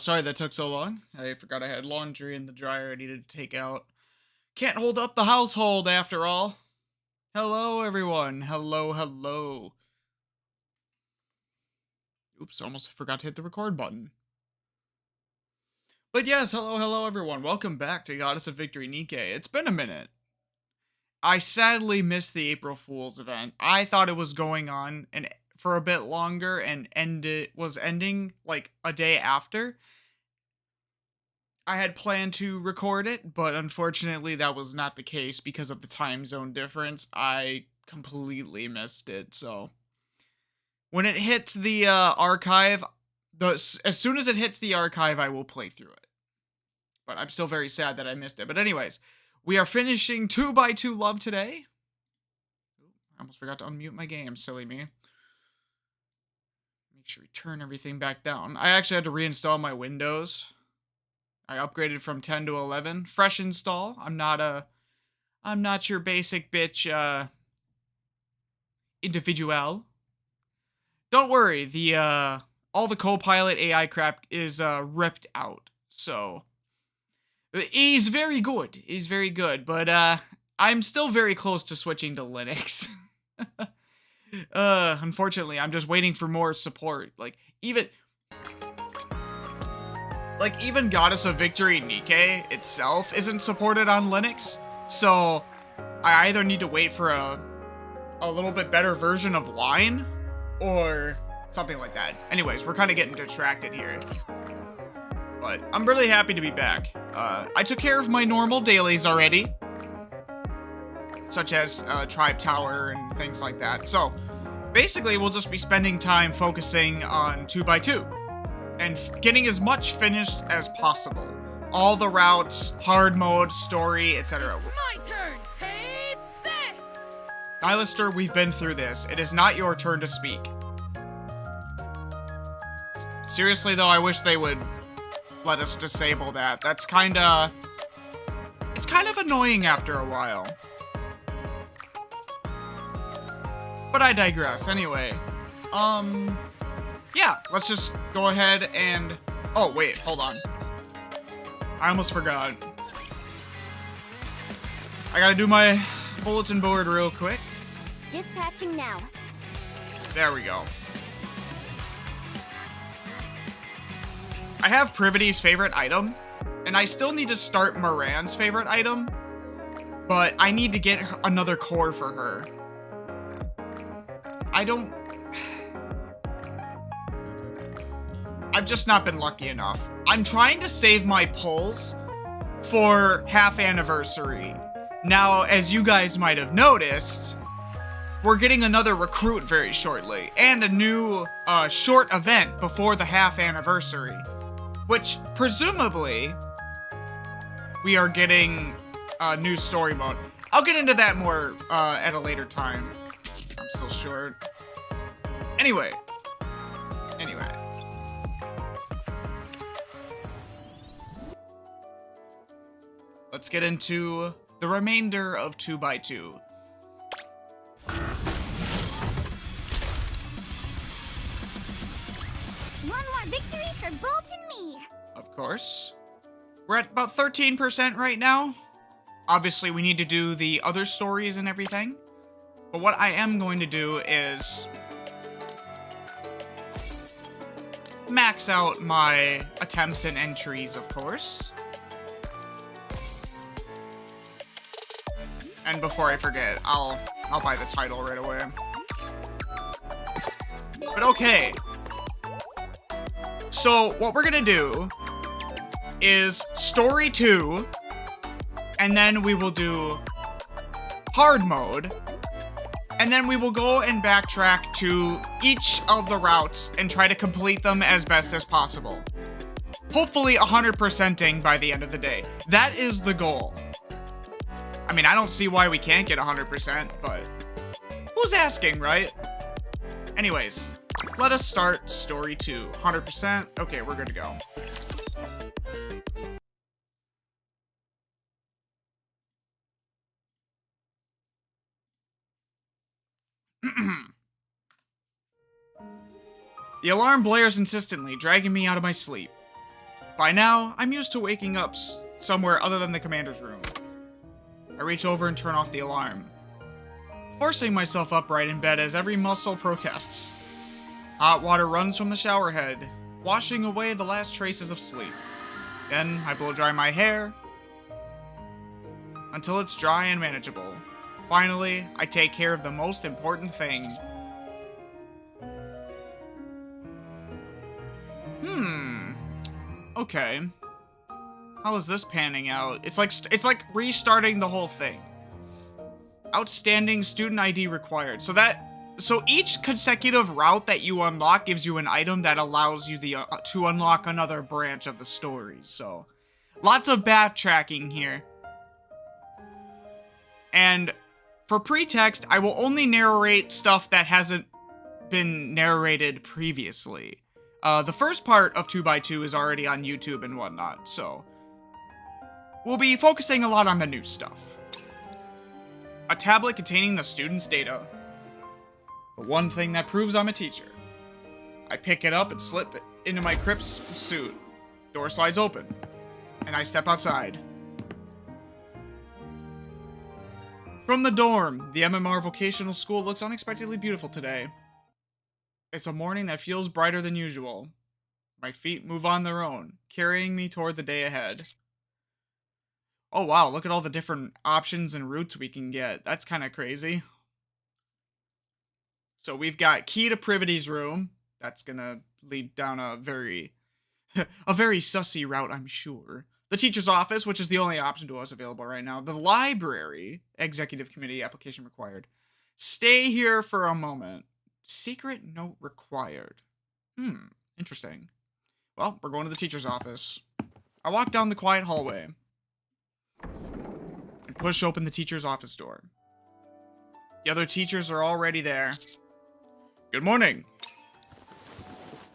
Sorry that took so long. I forgot I had laundry in the dryer I needed to take out. Can't hold up the household after all. Hello, everyone. Hello, hello. Oops, almost forgot to hit the record button. But yes, hello, hello, everyone. Welcome back to Goddess of Victory Nikkei. It's been a minute. I sadly missed the April Fool's event. I thought it was going on for a bit longer and was ending like a day after. I had planned to record it, but unfortunately that was not the case because of the time zone difference. I completely missed it, so when it hits the archive, as soon as it hits the archive, I will play through it. But I'm still very sad that I missed it. But anyways, we are finishing 2x2 Love today. I almost forgot to unmute my game, silly me. Make sure we turn everything back down. I actually had to reinstall my Windows. I upgraded from 10 to 11. Fresh install. I'm not your basic bitch individual. Don't worry, all the Copilot AI crap is ripped out. So he's very good. He's very good, but I'm still very close to switching to Linux. Unfortunately, I'm just waiting for more support. Like even Goddess of Victory Nikkei itself isn't supported on Linux, so I either need to wait for a little bit better version of Wine, or something like that. Anyways, we're kind of getting distracted here. But I'm really happy to be back. I took care of my normal dailies already, such as Tribe Tower and things like that. So basically, we'll just be spending time focusing on 2x2. And getting as much finished as possible. All the routes, hard mode, story, etc. My turn! Taste this! Nylister, we've been through this. It is not your turn to speak. Seriously though, I wish they would let us disable that. That's kinda... It's kind of annoying after a while. But I digress. Anyway. Yeah, let's just go ahead and... Oh, wait, hold on. I almost forgot. I gotta do my bulletin board real quick. Dispatching now. There we go. I have Privity's favorite item, and I still need to start Moran's favorite item, but I need to get another core for her. I've just not been lucky enough. I'm trying to save my pulls for half anniversary. Now, as you guys might have noticed, we're getting another recruit very shortly, and a new short event before the half anniversary, which presumably we are getting a new story mode. I'll get into that more at a later time. I'm still short. Anyway. Let's get into the remainder of 2x2. One more victory for Bolt and me. Of course. We're at about 13% right now. Obviously, we need to do the other stories and everything. But what I am going to do is max out my attempts and entries, of course. And before I forget, I'll buy the title right away. But okay. So what we're gonna do is story 2, and then we will do hard mode, and then we will go and backtrack to each of the routes and try to complete them as best as possible. Hopefully 100%ing by the end of the day. That is the goal. I mean, I don't see why we can't get 100%, but who's asking, right? Anyways, let us start story 2. 100%. Okay, we're good to go. The alarm blares insistently, dragging me out of my sleep. By now, I'm used to waking up somewhere other than the commander's room. I reach over and turn off the alarm, forcing myself upright in bed as every muscle protests. Hot water runs from the shower head, washing away the last traces of sleep. Then I blow dry my hair until it's dry and manageable. Finally, I take care of the most important thing. Okay. How is this panning out? It's like restarting the whole thing. Outstanding student ID required. So each consecutive route that you unlock gives you an item that allows you to unlock another branch of the story. So lots of backtracking here. And for pretext, I will only narrate stuff that hasn't been narrated previously. The first part of 2x2 is already on YouTube and whatnot, so we'll be focusing a lot on the new stuff. A tablet containing the student's data. The one thing that proves I'm a teacher. I pick it up and slip it into my Crips suit. Door slides open, and I step outside. From the dorm, the MMR vocational school looks unexpectedly beautiful today. It's a morning that feels brighter than usual. My feet move on their own, carrying me toward the day ahead. Oh wow, look at all the different options and routes we can get. That's kind of crazy. So we've got key to Privity's room. That's gonna lead down a very sussy route, I'm sure. The teacher's office, which is the only option to us available right now. The library, executive committee application required. Stay here for a moment. Secret note required. Interesting. Well, we're going to the teacher's office. I walk down the quiet hallway and push open the teacher's office door. The other teachers are already there. Good morning.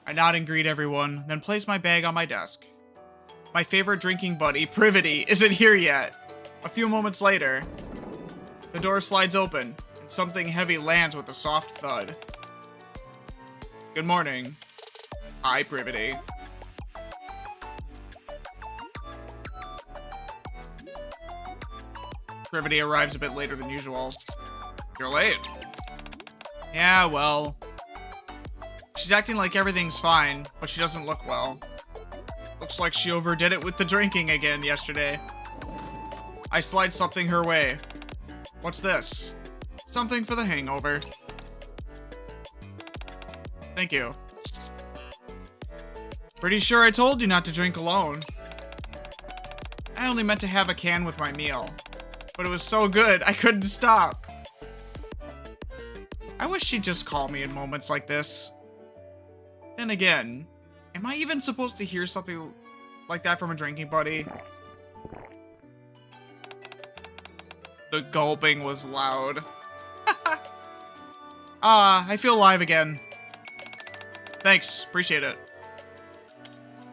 I nod and greet everyone, then place my bag on my desk. My favorite drinking buddy, Privity, isn't here yet. A few moments later, the door slides open, and something heavy lands with a soft thud. Good morning. Hi, Privity. Privity arrives a bit later than usual. You're late. Yeah, well. She's acting like everything's fine, but she doesn't look well. Looks like she overdid it with the drinking again yesterday. I slide something her way. What's this? Something for the hangover. Thank you. Pretty sure I told you not to drink alone. I only meant to have a can with my meal, but it was so good I couldn't stop. I wish she'd just call me in moments like this. Then again, am I even supposed to hear something like that from a drinking buddy? The gulping was loud. I feel alive again. Thanks, appreciate it.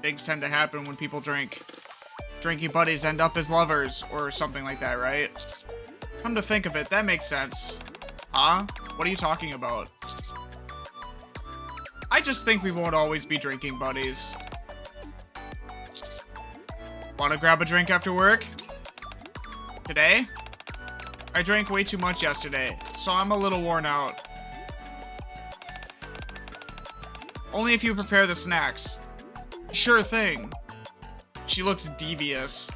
Things tend to happen when people drink. Drinking buddies end up as lovers, or something like that, right? Come to think of it, that makes sense. Huh? What are you talking about? I just think we won't always be drinking buddies. Wanna grab a drink after work? Today? I drank way too much yesterday, so I'm a little worn out. Only if you prepare the snacks. Sure thing. She looks devious.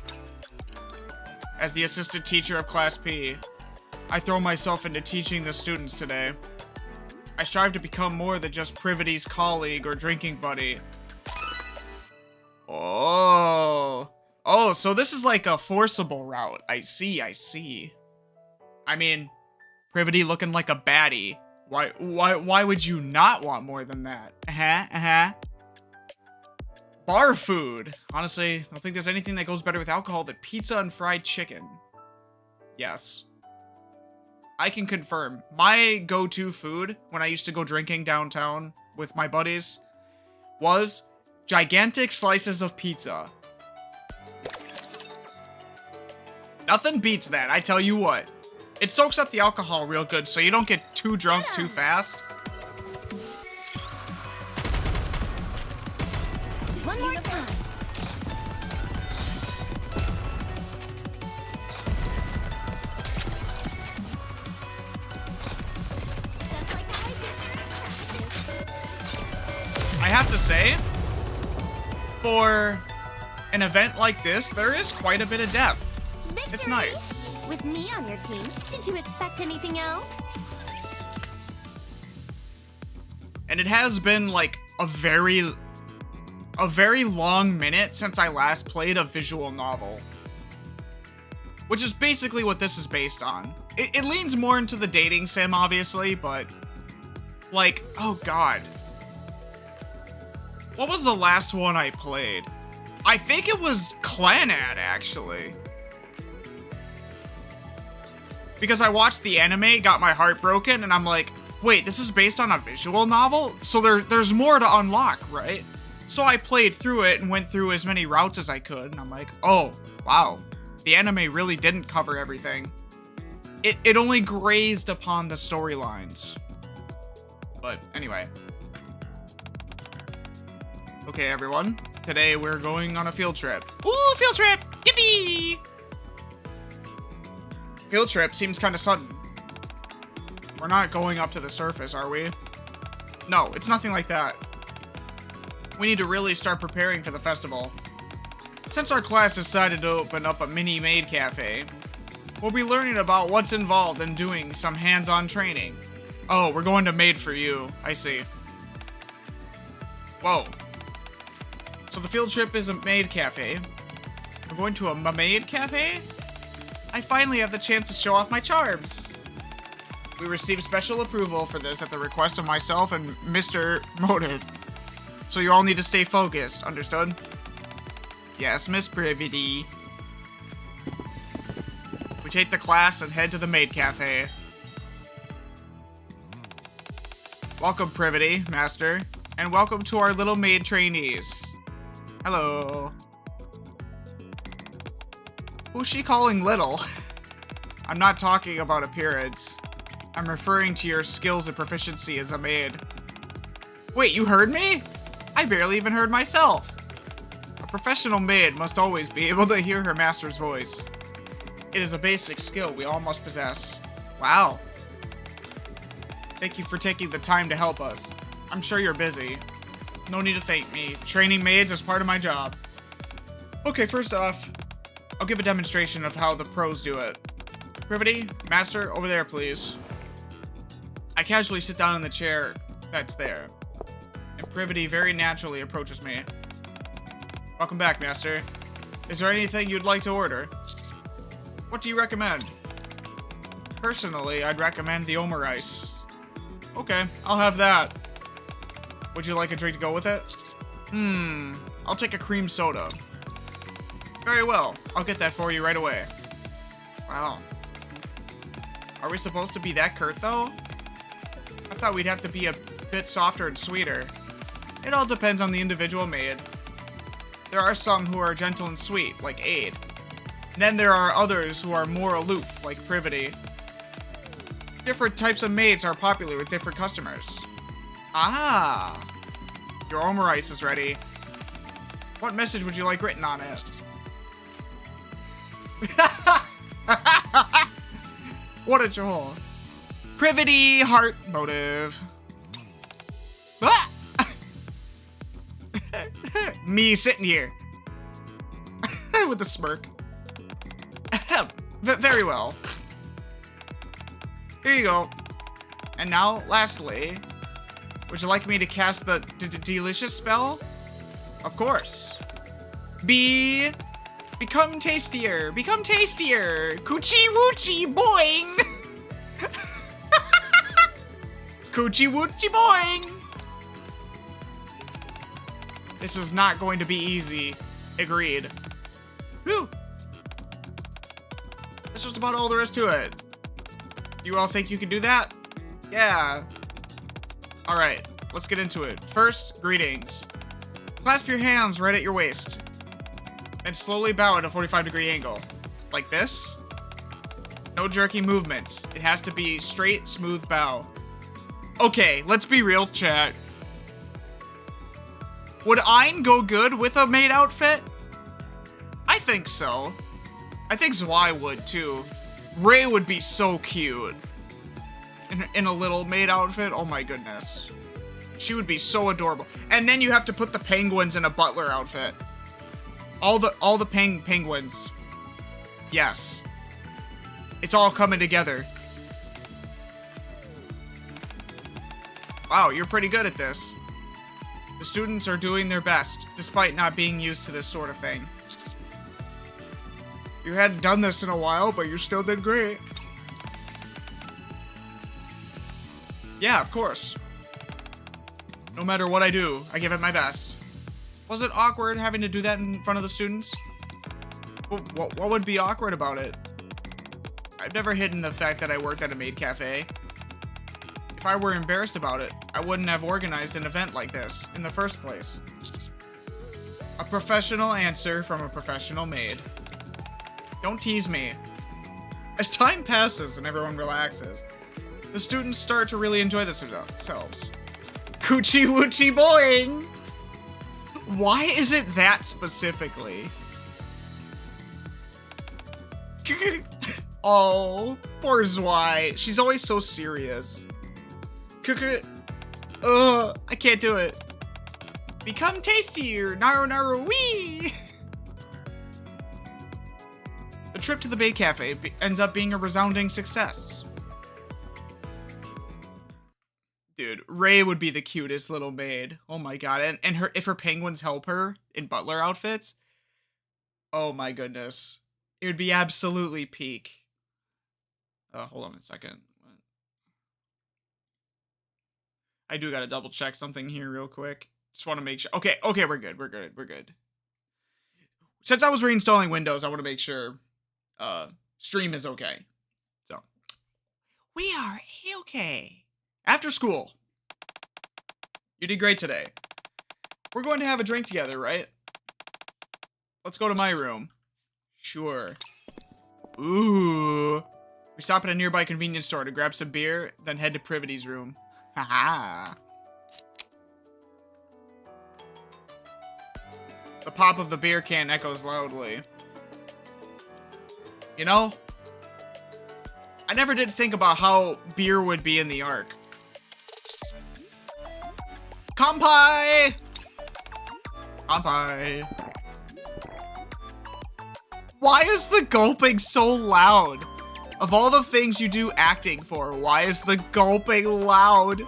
As the assistant teacher of Class P, I throw myself into teaching the students today. I strive to become more than just Privity's colleague or drinking buddy. Oh, so this is like a forcible route. I see. I mean, Privity looking like a baddie. Why would you not want more than that? Bar food. Honestly, I don't think there's anything that goes better with alcohol than pizza and fried chicken. Yes. I can confirm. My go-to food when I used to go drinking downtown with my buddies was gigantic slices of pizza. Nothing beats that, I tell you what. It soaks up the alcohol real good so you don't get too drunk too fast. One more time. I have to say, for an event like this, there is quite a bit of depth. Victory! It's nice. With me on your team, did you expect anything else? And it has been like a very long minute since I last played a visual novel. Which is basically what this is based on. It leans more into the dating sim, obviously, but like, oh god. What was the last one I played? I think it was Clanad, actually. Because I watched the anime, got my heart broken, and I'm like, wait, this is based on a visual novel? So there's more to unlock, right? So I played through it and went through as many routes as I could, and I'm like, oh, wow. The anime really didn't cover everything. It only grazed upon the storylines. But anyway. Okay, everyone. Today we're going on a field trip. Ooh, field trip! Yippee! Field trip seems kind of sudden. We're not going up to the surface, are we? No, it's nothing like that. We need to really start preparing for the festival. Since our class decided to open up a mini maid cafe, we'll be learning about what's involved in doing some hands-on training. Oh, we're going to Maid for You. I see. Whoa. So the field trip is a maid cafe. We're going to a maid cafe? I finally have the chance to show off my charms. We received special approval for this at the request of myself and Mr. Motive. So you all need to stay focused, understood? Yes, Miss Privity. We take the class and head to the maid cafe. Welcome, Privity, Master, and welcome to our little maid trainees. Hello. Who's she calling little? I'm not talking about appearance. I'm referring to your skills and proficiency as a maid. Wait, you heard me? I barely even heard myself. A professional maid must always be able to hear her master's voice. It is a basic skill we all must possess. Wow. Thank you for taking the time to help us. I'm sure you're busy. No need to thank me. Training maids is part of my job. Okay, first off, I'll give a demonstration of how the pros do it. Privity, Master, over there, please. I casually sit down in the chair that's there, and Privity very naturally approaches me. Welcome back, Master. Is there anything you'd like to order? What do you recommend? Personally, I'd recommend the omurice. Okay, I'll have that. Would you like a drink to go with it? I'll take a cream soda. Very well, I'll get that for you right away. Wow. Are we supposed to be that curt, though? I thought we'd have to be a bit softer and sweeter. It all depends on the individual maid. There are some who are gentle and sweet, like Aid. Then there are others who are more aloof, like Privity. Different types of maids are popular with different customers. Ah! Your omurice is ready. What message would you like written on it? What a troll. Privity, heart, motive. Ah! Me sitting here. With a smirk. Very well. Here you go. And now, lastly, would you like me to cast the delicious spell? Of course. Become tastier. Become tastier. Coochie woochie boing. Coochie woochie boing. This is not going to be easy. Agreed. Whew. That's just about all there is to it. You all think you can do that? Yeah. Alright, let's get into it. First, greetings. Clasp your hands right at your waist. And slowly bow at a 45-degree angle. Like this. No jerky movements. It has to be straight, smooth bow. Okay, let's be real, chat. Would Ein go good with a maid outfit? I think so. I think Zwei would too. Ray would be so cute. In a little maid outfit, oh my goodness. She would be so adorable. And then you have to put the penguins in a butler outfit. All the penguins. Yes. It's all coming together. Wow, you're pretty good at this. The students are doing their best, despite not being used to this sort of thing. You hadn't done this in a while, but you still did great. Yeah, of course. No matter what I do, I give it my best. Was it awkward having to do that in front of the students? What would be awkward about it? I've never hidden the fact that I worked at a maid cafe. If I were embarrassed about it, I wouldn't have organized an event like this in the first place. A professional answer from a professional maid. Don't tease me. As time passes and everyone relaxes, the students start to really enjoy themselves. Coochie woochie boing! Why is it that specifically? Oh, poor Zwei. She's always so serious. Ugh, I can't do it. Become tastier, naru naru wee! The trip to the maid cafe ends up being a resounding success. Dude, Ray would be the cutest little maid. Oh my god. And if her penguins help her in butler outfits, oh my goodness. It would be absolutely peak. Hold on a second. I do gotta double check something here real quick. Just want to make sure. Okay, we're good. Since I was reinstalling Windows, I want to make sure stream is okay. So, we are okay. After school. You did great today. We're going to have a drink together, right? Let's go to my room. Sure. Ooh. We stop at a nearby convenience store to grab some beer, then head to Privity's room. Haha. The pop of the beer can echoes loudly. You know, I never did think about how beer would be in the Ark. Kampai! Kampai. Why is the gulping so loud? Of all the things you do acting for, why is the gulping loud?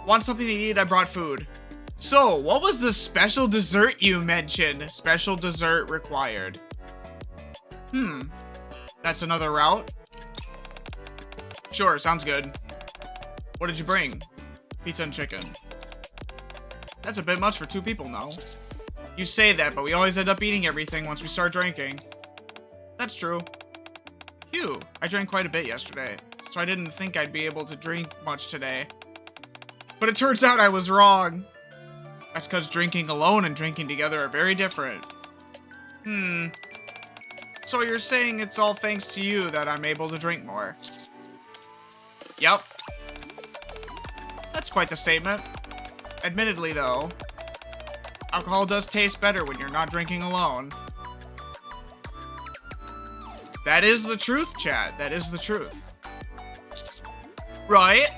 Want something to eat? I brought food. So, what was the special dessert you mentioned? Special dessert required. That's another route? Sure, sounds good. What did you bring? Pizza and chicken. That's a bit much for 2 people now. You say that, but we always end up eating everything once we start drinking. That's true. Phew, I drank quite a bit yesterday, so I didn't think I'd be able to drink much today. But it turns out I was wrong. That's because drinking alone and drinking together are very different. So you're saying it's all thanks to you that I'm able to drink more? Yep. That's quite the statement. Admittedly, though, alcohol does taste better when you're not drinking alone. That is the truth, chat. That is the truth. Right?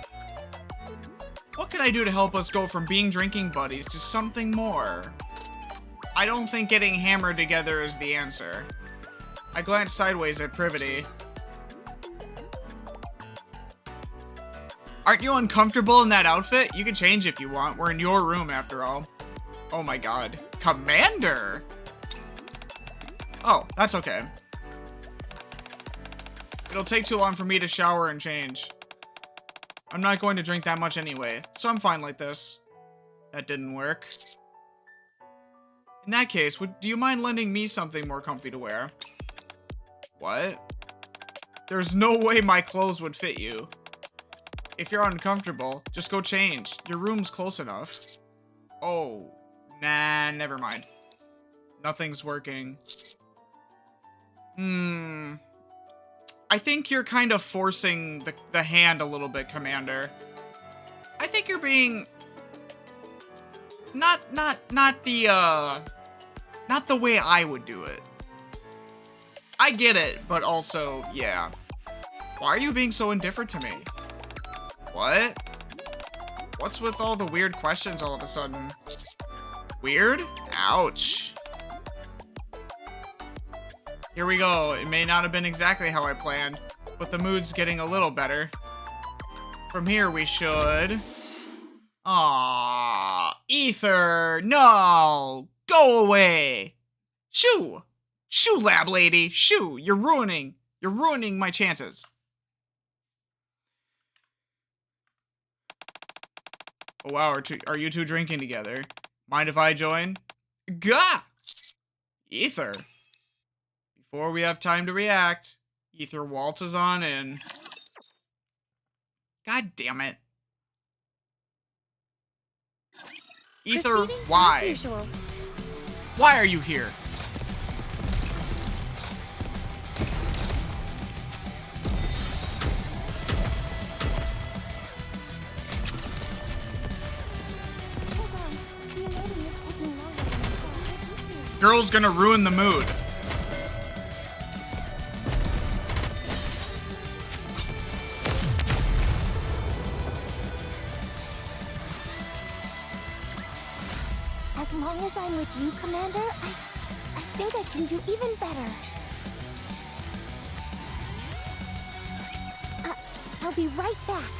What can I do to help us go from being drinking buddies to something more? I don't think getting hammered together is the answer. I glanced sideways at Privity. Aren't you uncomfortable in that outfit? You can change if you want. We're in your room after all. Oh my god. Commander! Oh, that's okay. It'll take too long for me to shower and change. I'm not going to drink that much anyway, so I'm fine like this. That didn't work. In that case, do you mind lending me something more comfy to wear? What? There's no way my clothes would fit you. If you're uncomfortable, just go change. Your room's close enough. Oh, nah, never mind. Nothing's working. I think you're kind of forcing the hand a little bit, Commander. I think you're being not the way I would do it. I get it, but also, yeah. Why are you being so indifferent to me? What? What's with all the weird questions all of a sudden? Weird? Ouch. Here we go. It may not have been exactly how I planned, but the mood's getting a little better. From here we should... Aww. Ether! No! Go away! Shoo! Shoo, lab lady! Shoo! You're ruining my chances. Oh wow, are you two drinking together? Mind if I join? Gah! Ether. Before we have time to react, Ether waltzes on in. God damn it. Ether, Proceeding as why? usual. Why are you here? Hold on. The loading is taking longer than expected. Girl's gonna ruin the mood. As long as I'm with you, Commander, I think I can do even better. I'll be right back.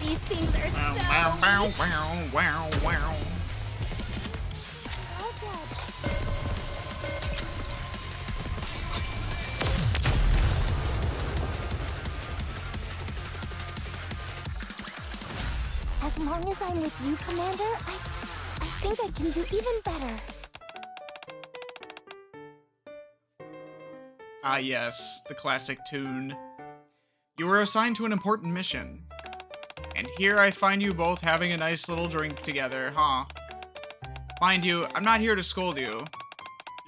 These things are Wow, so... wow, wow, wow, wow, wow. all good. As long as I'm with you, Commander, I think I can do even better. Ah yes, the classic tune. You were assigned to an important mission. And here I find you both having a nice little drink together, huh? Mind you, I'm not here to scold you.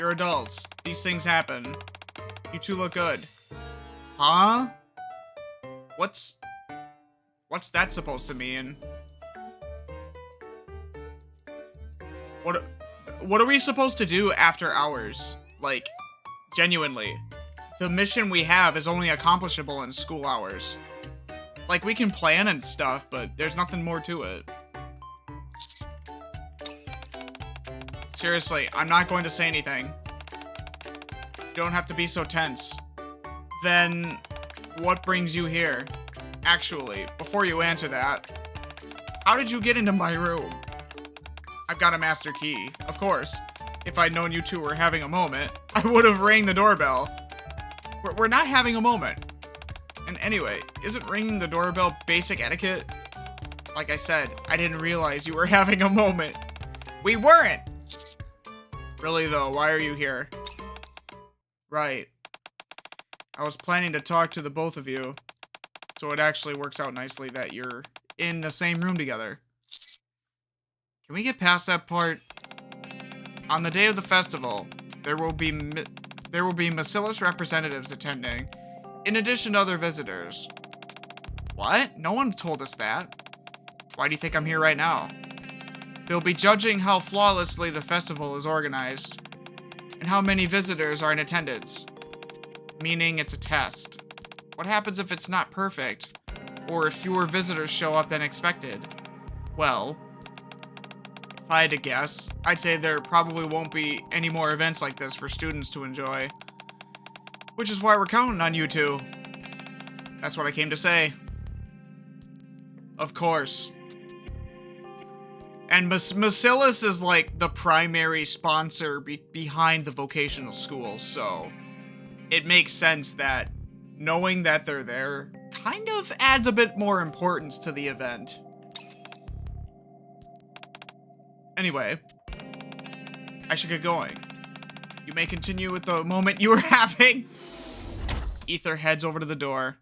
You're adults. These things happen. You two look good. Huh? What's that supposed to mean? What are we supposed to do after hours? Like, genuinely. The mission we have is only accomplishable in school hours. Like, we can plan and stuff, but there's nothing more to it. Seriously, I'm not going to say anything. You don't have to be so tense. Then, what brings you here? Actually, before you answer that, how did you get into my room? I've got a master key, of course. If I'd known you two were having a moment, I would have rang the doorbell. We're not having a moment. And anyway, isn't ringing the doorbell basic etiquette? Like I said, I didn't realize you were having a moment. We weren't! Really though, why are you here? Right. I was planning to talk to the both of you, so it actually works out nicely that you're in the same room together. Can we get past that part? On the day of the festival, there will be Bacillus representatives attending, in addition to other visitors. What? No one told us that. Why do you think I'm here right now? They'll be judging how flawlessly the festival is organized, and how many visitors are in attendance. Meaning it's a test. What happens if it's not perfect? Or if fewer visitors show up than expected? Well, if I had to guess, I'd say there probably won't be any more events like this for students to enjoy. Which is why we're counting on you two. That's what I came to say. Of course. And Bacillus is like the primary sponsor behind the vocational school, so it makes sense that knowing that they're there kind of adds a bit more importance to the event. Anyway, I should get going. You may continue with the moment you were having. Ether heads over to the door.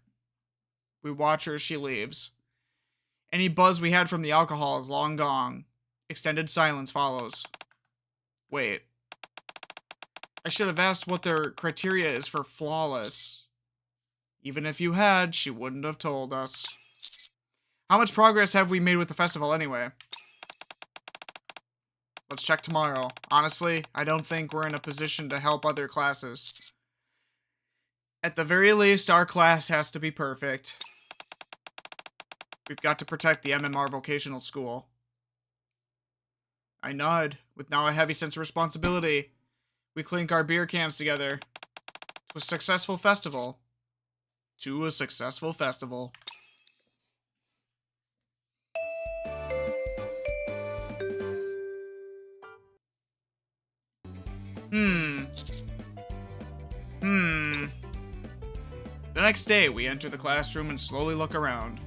We watch her as she leaves. Any buzz we had from the alcohol is long gone. Extended silence follows. Wait. I should have asked what their criteria is for flawless. Even if you had, she wouldn't have told us. How much progress have we made with the festival anyway? Let's check tomorrow. Honestly, I don't think we're in a position to help other classes. At the very least, our class has to be perfect. We've got to protect the MMR vocational school. I nod, with now a heavy sense of responsibility. We clink our beer cans together. To a successful festival. To a successful festival. The next day, we enter the classroom and slowly look around.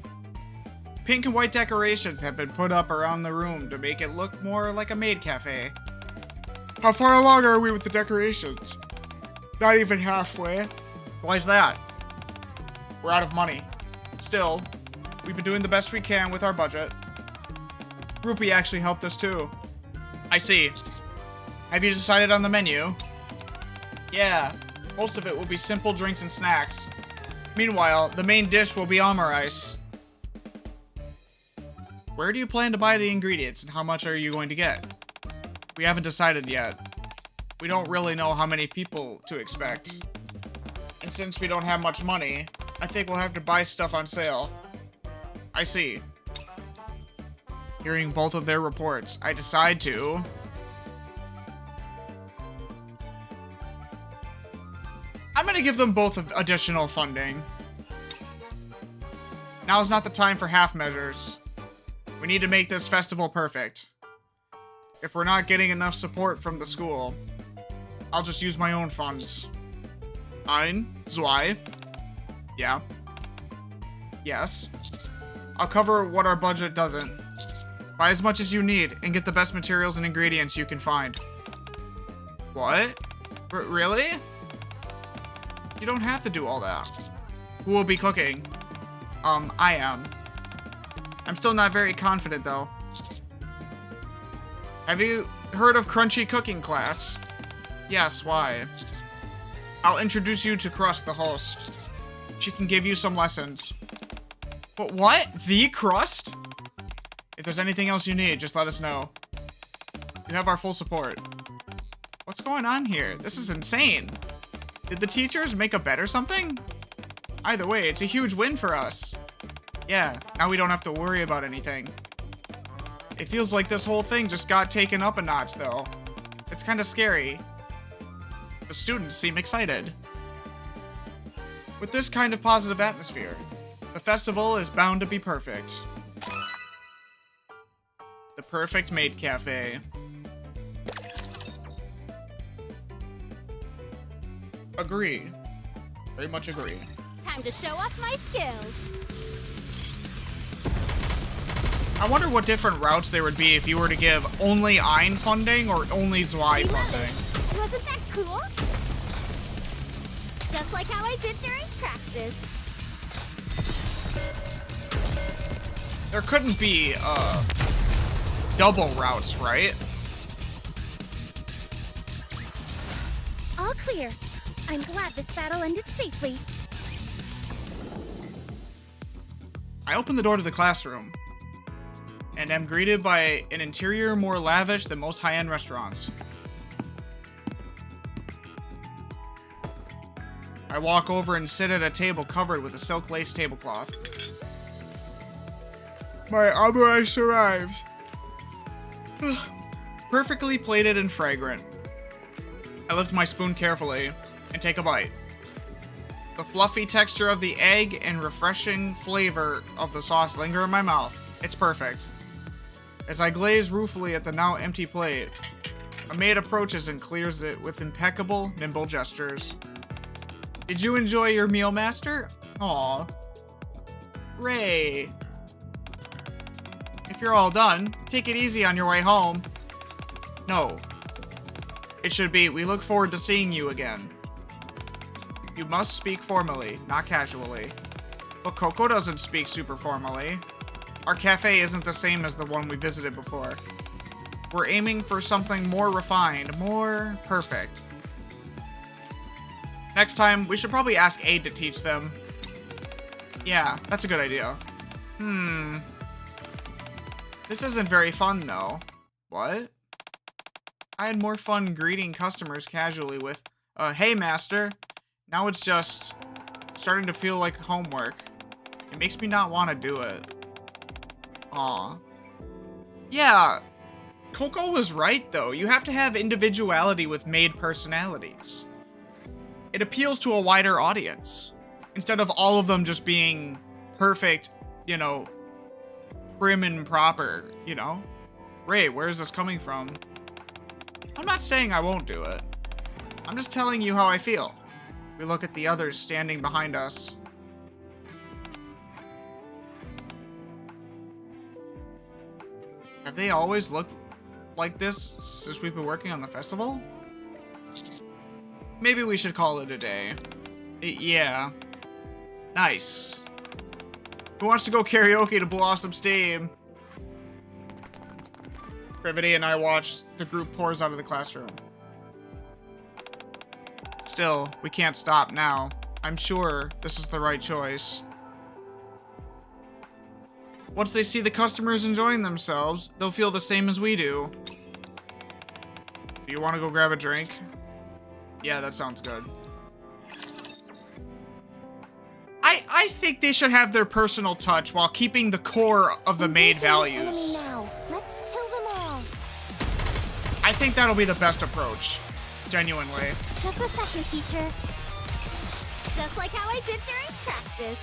Pink and white decorations have been put up around the room to make it look more like a maid cafe. How far along are we with the decorations? Not even halfway. Why is that? We're out of money. Still, we've been doing the best we can with our budget. Rupee actually helped us too. I see. Have you decided on the menu? Yeah, most of it will be simple drinks and snacks. Meanwhile, the main dish will be omar rice. Where do you plan to buy the ingredients and how much are you going to get? We haven't decided yet. We don't really know how many people to expect. And since we don't have much money, I think we'll have to buy stuff on sale. I see. Hearing both of their reports, I decide to... I'm gonna give them both additional funding. Now is not the time for half measures. We need to make this festival perfect. If we're not getting enough support from the school, I'll just use my own funds. Ein, zwei. Yeah. Yes. I'll cover what our budget doesn't. Buy as much as you need and get the best materials and ingredients you can find. What? Really? You don't have to do all that. Who will be cooking? I am. I'm still not very confident though. Have you heard of Crunchy Cooking Class? Yes, why? I'll introduce you to Crust, the host. She can give you some lessons. But what? The Crust? If there's anything else you need, just let us know. You have our full support. What's going on here? This is insane. Did the teachers make a bet or something? Either way, it's a huge win for us. Yeah, now we don't have to worry about anything. It feels like this whole thing just got taken up a notch, though. It's kind of scary. The students seem excited. With this kind of positive atmosphere, the festival is bound to be perfect. The perfect maid cafe. Agree. Very much agree. Time to show off my skills. I wonder what different routes there would be if you were to give only Ein funding or only Zwei funding. Wasn't that cool? Just like how I did during practice. There couldn't be, double routes, right? All clear. I'm glad this battle ended safely. I open the door to the classroom and am greeted by an interior more lavish than most high-end restaurants. I walk over and sit at a table covered with a silk lace tablecloth. My omurice arrives. Perfectly plated and fragrant. I lift my spoon carefully and take a bite. The fluffy texture of the egg and refreshing flavor of the sauce linger in my mouth. It's perfect. As I glaze ruefully at the now empty plate, a maid approaches and clears it with impeccable, nimble gestures. Did you enjoy your meal, master? Aw. Ray. If you're all done, take it easy on your way home. No. It should be, we look forward to seeing you again. You must speak formally, not casually. But Coco doesn't speak super formally. Our cafe isn't the same as the one we visited before. We're aiming for something more refined, more perfect. Next time, we should probably ask Aid to teach them. Yeah, that's a good idea. This isn't very fun, though. What? I had more fun greeting customers casually with, hey master. Now it's just starting to feel like homework. It makes me not want to do it. Aw. Yeah, Coco was right though. You have to have individuality with maid personalities. It appeals to a wider audience. Instead of all of them just being perfect, you know, prim and proper, you know? Ray, where is this coming from? I'm not saying I won't do it. I'm just telling you how I feel. We look at the others standing behind us. Have they always looked like this since we've been working on the festival? Maybe we should call it a day. Yeah. Nice. Who wants to go karaoke to blow off some steam? Brevity and I watch the group pours out of the classroom. Still, we can't stop now. I'm sure this is the right choice. Once they see the customers enjoying themselves, they'll feel the same as we do. Do you want to go grab a drink? Yeah, that sounds good. I think they should have their personal touch while keeping the core of the maid values. Now. Let's kill them all. I think that'll be the best approach. Genuinely. Just a second, teacher. Just like how I did during practice.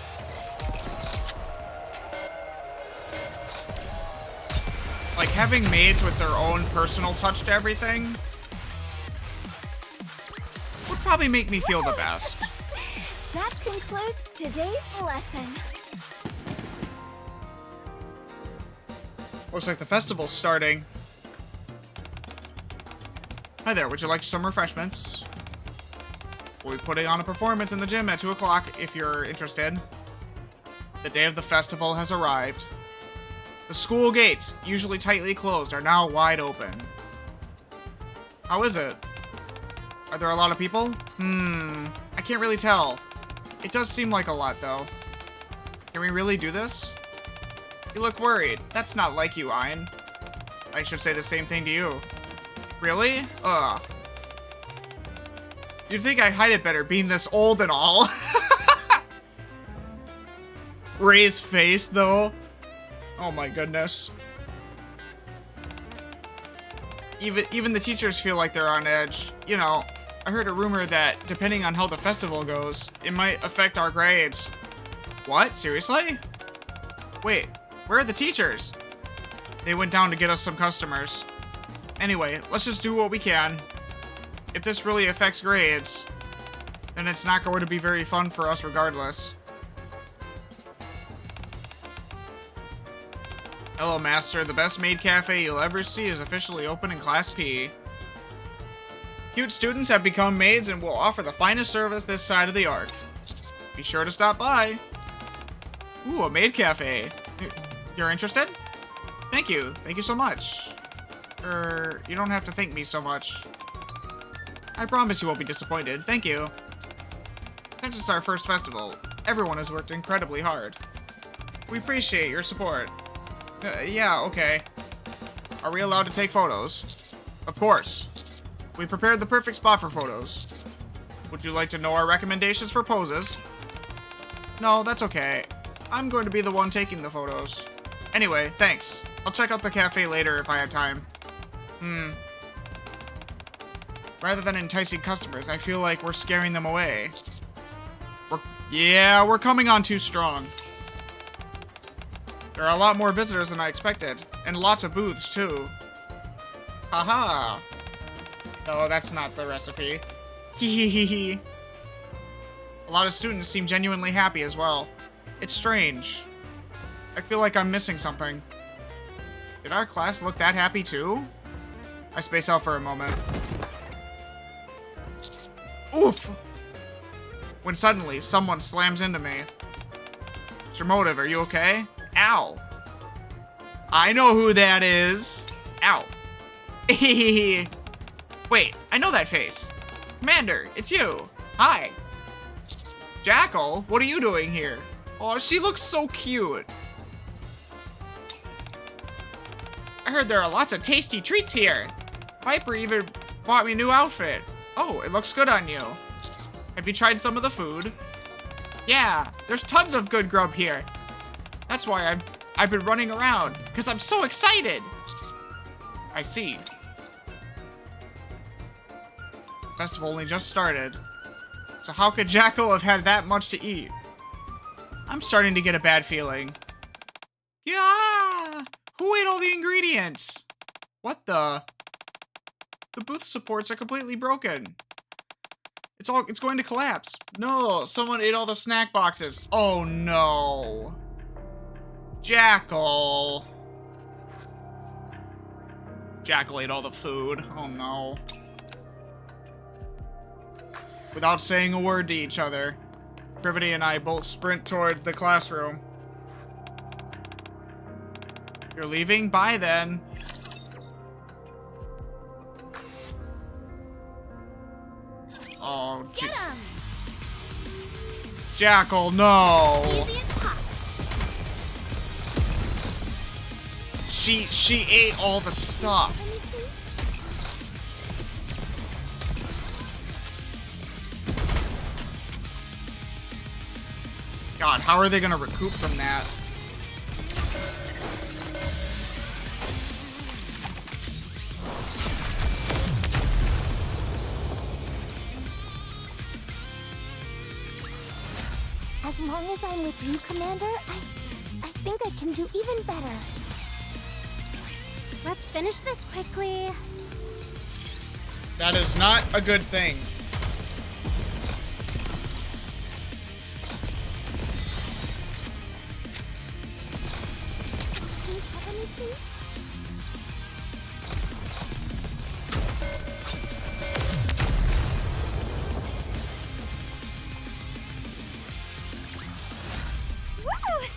Like, having maids with their own personal touch to everything would probably make me feel the best. That concludes today's lesson. Looks like the festival's starting. Hi there, would you like some refreshments? We'll be putting on a performance in the gym at 2 o'clock if you're interested. The day of the festival has arrived. The school gates, usually tightly closed, are now wide open. How is it? Are there a lot of people? I can't really tell. It does seem like a lot, though. Can we really do this? You look worried. That's not like you, Ein. I should say the same thing to you. Really? Ugh. You'd think I'd hide it better, being this old and all. Ray's face, though. Oh my goodness. Even the teachers feel like they're on edge. You know, I heard a rumor that, depending on how the festival goes, it might affect our grades. What? Seriously? Wait, where are the teachers? They went down to get us some customers. Anyway, let's just do what we can. If this really affects grades, then it's not going to be very fun for us regardless. Hello, Master. The best maid cafe you'll ever see is officially open in Class P. Cute students have become maids and will offer the finest service this side of the arc. Be sure to stop by. Ooh, a maid cafe. You're interested? Thank you. Thank you so much. You don't have to thank me so much. I promise you won't be disappointed. Thank you. Since it's our first festival, everyone has worked incredibly hard. We appreciate your support. Yeah, okay. Are we allowed to take photos? Of course. We prepared the perfect spot for photos. Would you like to know our recommendations for poses? No, that's okay. I'm going to be the one taking the photos. Anyway, thanks. I'll check out the cafe later if I have time. Rather than enticing customers, I feel like we're scaring them away. We're coming on too strong. There are a lot more visitors than I expected, and lots of booths too. Haha. No, that's not the recipe. Hehehehe. A lot of students seem genuinely happy as well. It's strange. I feel like I'm missing something. Did our class look that happy too? I space out for a moment. Oof! When suddenly, someone slams into me. What's your motive? Are you okay? Ow! I know who that is! Ow! Wait, I know that face. Commander, it's you. Hi. Jackal, what are you doing here? Oh, she looks so cute. I heard there are lots of tasty treats here. Piper even bought me a new outfit. Oh, it looks good on you. Have you tried some of the food? Yeah, there's tons of good grub here. That's why I've been running around, because I'm so excited. I see. Festival only just started. So how could Jackal have had that much to eat? I'm starting to get a bad feeling. Yeah! Who ate all the ingredients? What the? The booth supports are completely broken. It's going to collapse. No, someone ate all the snack boxes. Oh no. Jackal. Jackal ate all the food. Oh no. Without saying a word to each other, Privity and I both sprint toward the classroom. You're leaving? Bye then. Oh, Get him! Jackal, no! Easy as pop. She ate all the stuff. Can you please? God, how are they gonna recoup from that? As long as I'm with you, Commander, I think I can do even better. Let's finish this quickly. That is not a good thing. Can you cover me, please? Woo!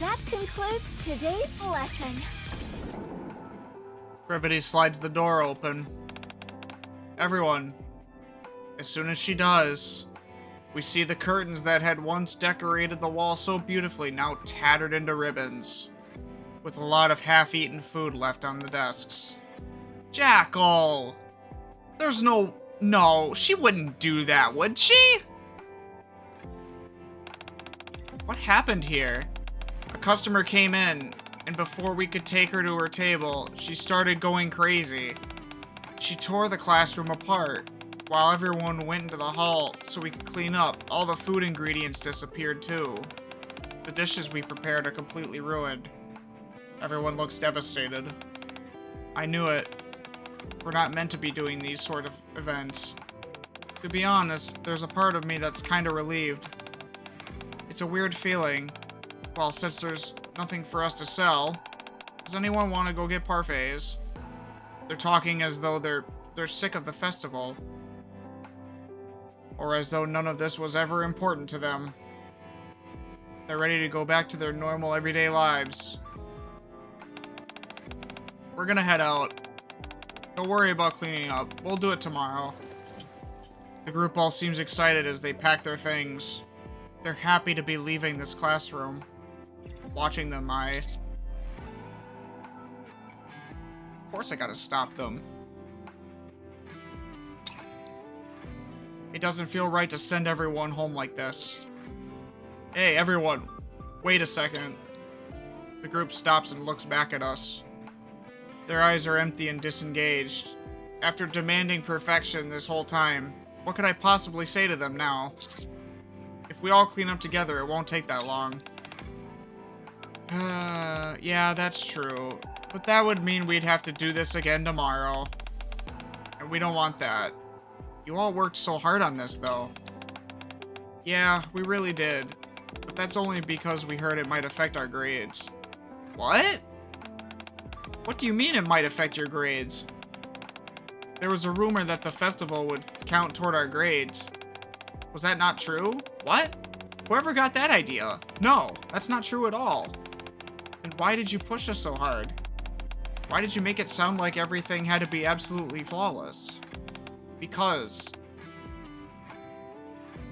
That concludes today's lesson. Privity slides the door open. Everyone, as soon as she does, we see the curtains that had once decorated the wall so beautifully now tattered into ribbons, with a lot of half-eaten food left on the desks. Jackal! There's no, she wouldn't do that, would she? What happened here? A customer came in, and before we could take her to her table, she started going crazy. She tore the classroom apart. While everyone went into the hall so we could clean up, all the food ingredients disappeared too. The dishes we prepared are completely ruined. Everyone looks devastated. I knew it. We're not meant to be doing these sort of events. To be honest, there's a part of me that's kinda relieved. It's a weird feeling. Well, since there's nothing for us to sell, does anyone want to go get parfaits? They're talking as though they're sick of the festival. Or as though none of this was ever important to them. They're ready to go back to their normal everyday lives. We're gonna head out. Don't worry about cleaning up. We'll do it tomorrow. The group all seems excited as they pack their things. They're happy to be leaving this classroom. Watching them, Of course I gotta stop them. It doesn't feel right to send everyone home like this. Hey, everyone. Wait a second. The group stops and looks back at us. Their eyes are empty and disengaged. After demanding perfection this whole time, what could I possibly say to them now? If we all clean up together, it won't take that long. Yeah, that's true. But that would mean we'd have to do this again tomorrow. And we don't want that. You all worked so hard on this, though. Yeah, we really did. But that's only because we heard it might affect our grades. What? What do you mean it might affect your grades? There was a rumor that the festival would count toward our grades. Was that not true? What? Whoever got that idea? No, that's not true at all. Then why did you push us so hard? Why did you make it sound like everything had to be absolutely flawless? Because.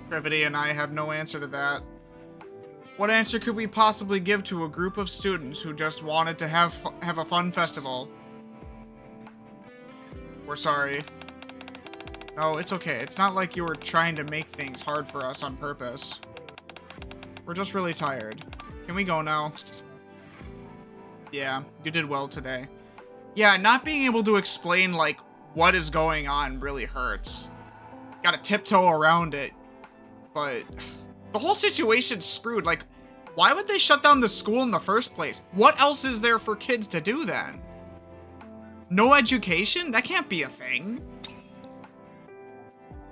Brevity and I have no answer to that. What answer could we possibly give to a group of students who just wanted to have a fun festival? We're sorry. No, it's okay. It's not like you were trying to make things hard for us on purpose. We're just really tired. Can we go now? Yeah, you did well today. Yeah, not being able to explain, like, what is going on really hurts. Gotta tiptoe around it. But the whole situation's screwed. Like, why would they shut down the school in the first place? What else is there for kids to do then? No education? That can't be a thing.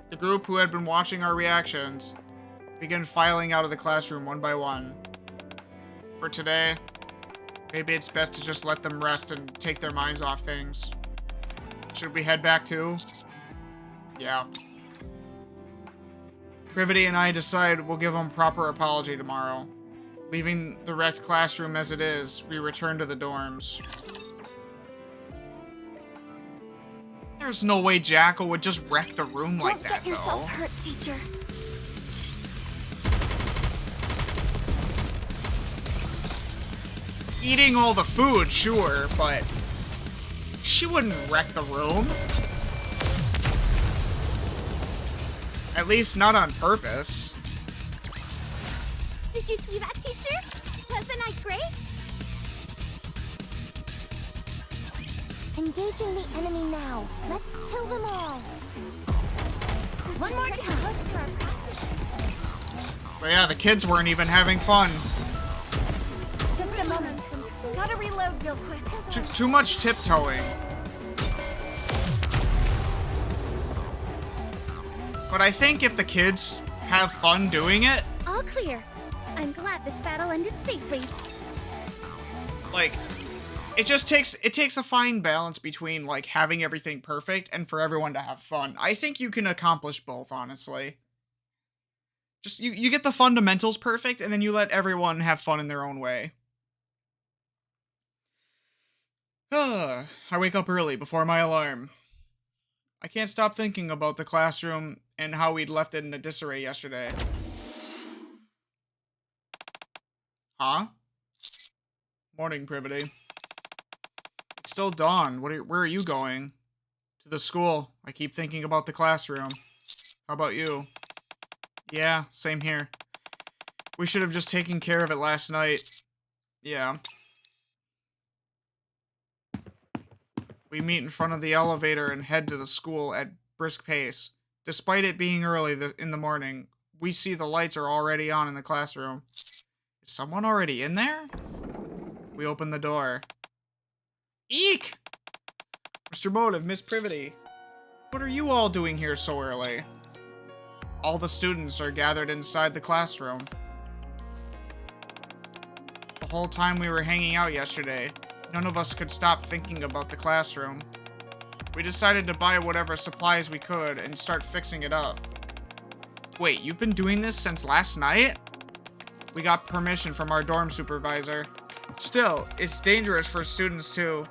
The group who had been watching our reactions began filing out of the classroom one by one. For today, maybe it's best to just let them rest and take their minds off things. Should we head back too? Yeah. Privity and I decide we'll give them proper apology tomorrow. Leaving the wrecked classroom as it is, we return to the dorms. There's no way Jackal would just wreck the room like that, Don't get yourself though. hurt, teacher. Eating all the food, sure, but she wouldn't wreck the room. At least not on purpose. Did you see that, teacher? Wasn't I great? Engaging the enemy now. Let's kill them all. One more time. But yeah, the kids weren't even having fun. Just a moment. Gotta reload real quick. Too much tiptoeing. But I think if the kids have fun doing it, All clear. I'm glad this battle ended safely. like, it takes a fine balance between, like, having everything perfect and for everyone to have fun. I think you can accomplish both, honestly. Just, you get the fundamentals perfect, and then you let everyone have fun in their own way. I wake up early before my alarm. I can't stop thinking about the classroom and how we'd left it in a disarray yesterday. Huh? Morning, Privity. It's still dawn. Where are you going? To the school. I keep thinking about the classroom. How about you? Yeah, same here. We should have just taken care of it last night. Yeah. We meet in front of the elevator and head to the school at brisk pace. Despite it being early in the morning, we see the lights are already on in the classroom. Is someone already in there? We open the door. Eek! Mr. Motive, Miss Privity. What are you all doing here so early? All the students are gathered inside the classroom. The whole time we were hanging out yesterday, none of us could stop thinking about the classroom. We decided to buy whatever supplies we could and start fixing it up. Wait, you've been doing this since last night? We got permission from our dorm supervisor. Still, it's dangerous for students too.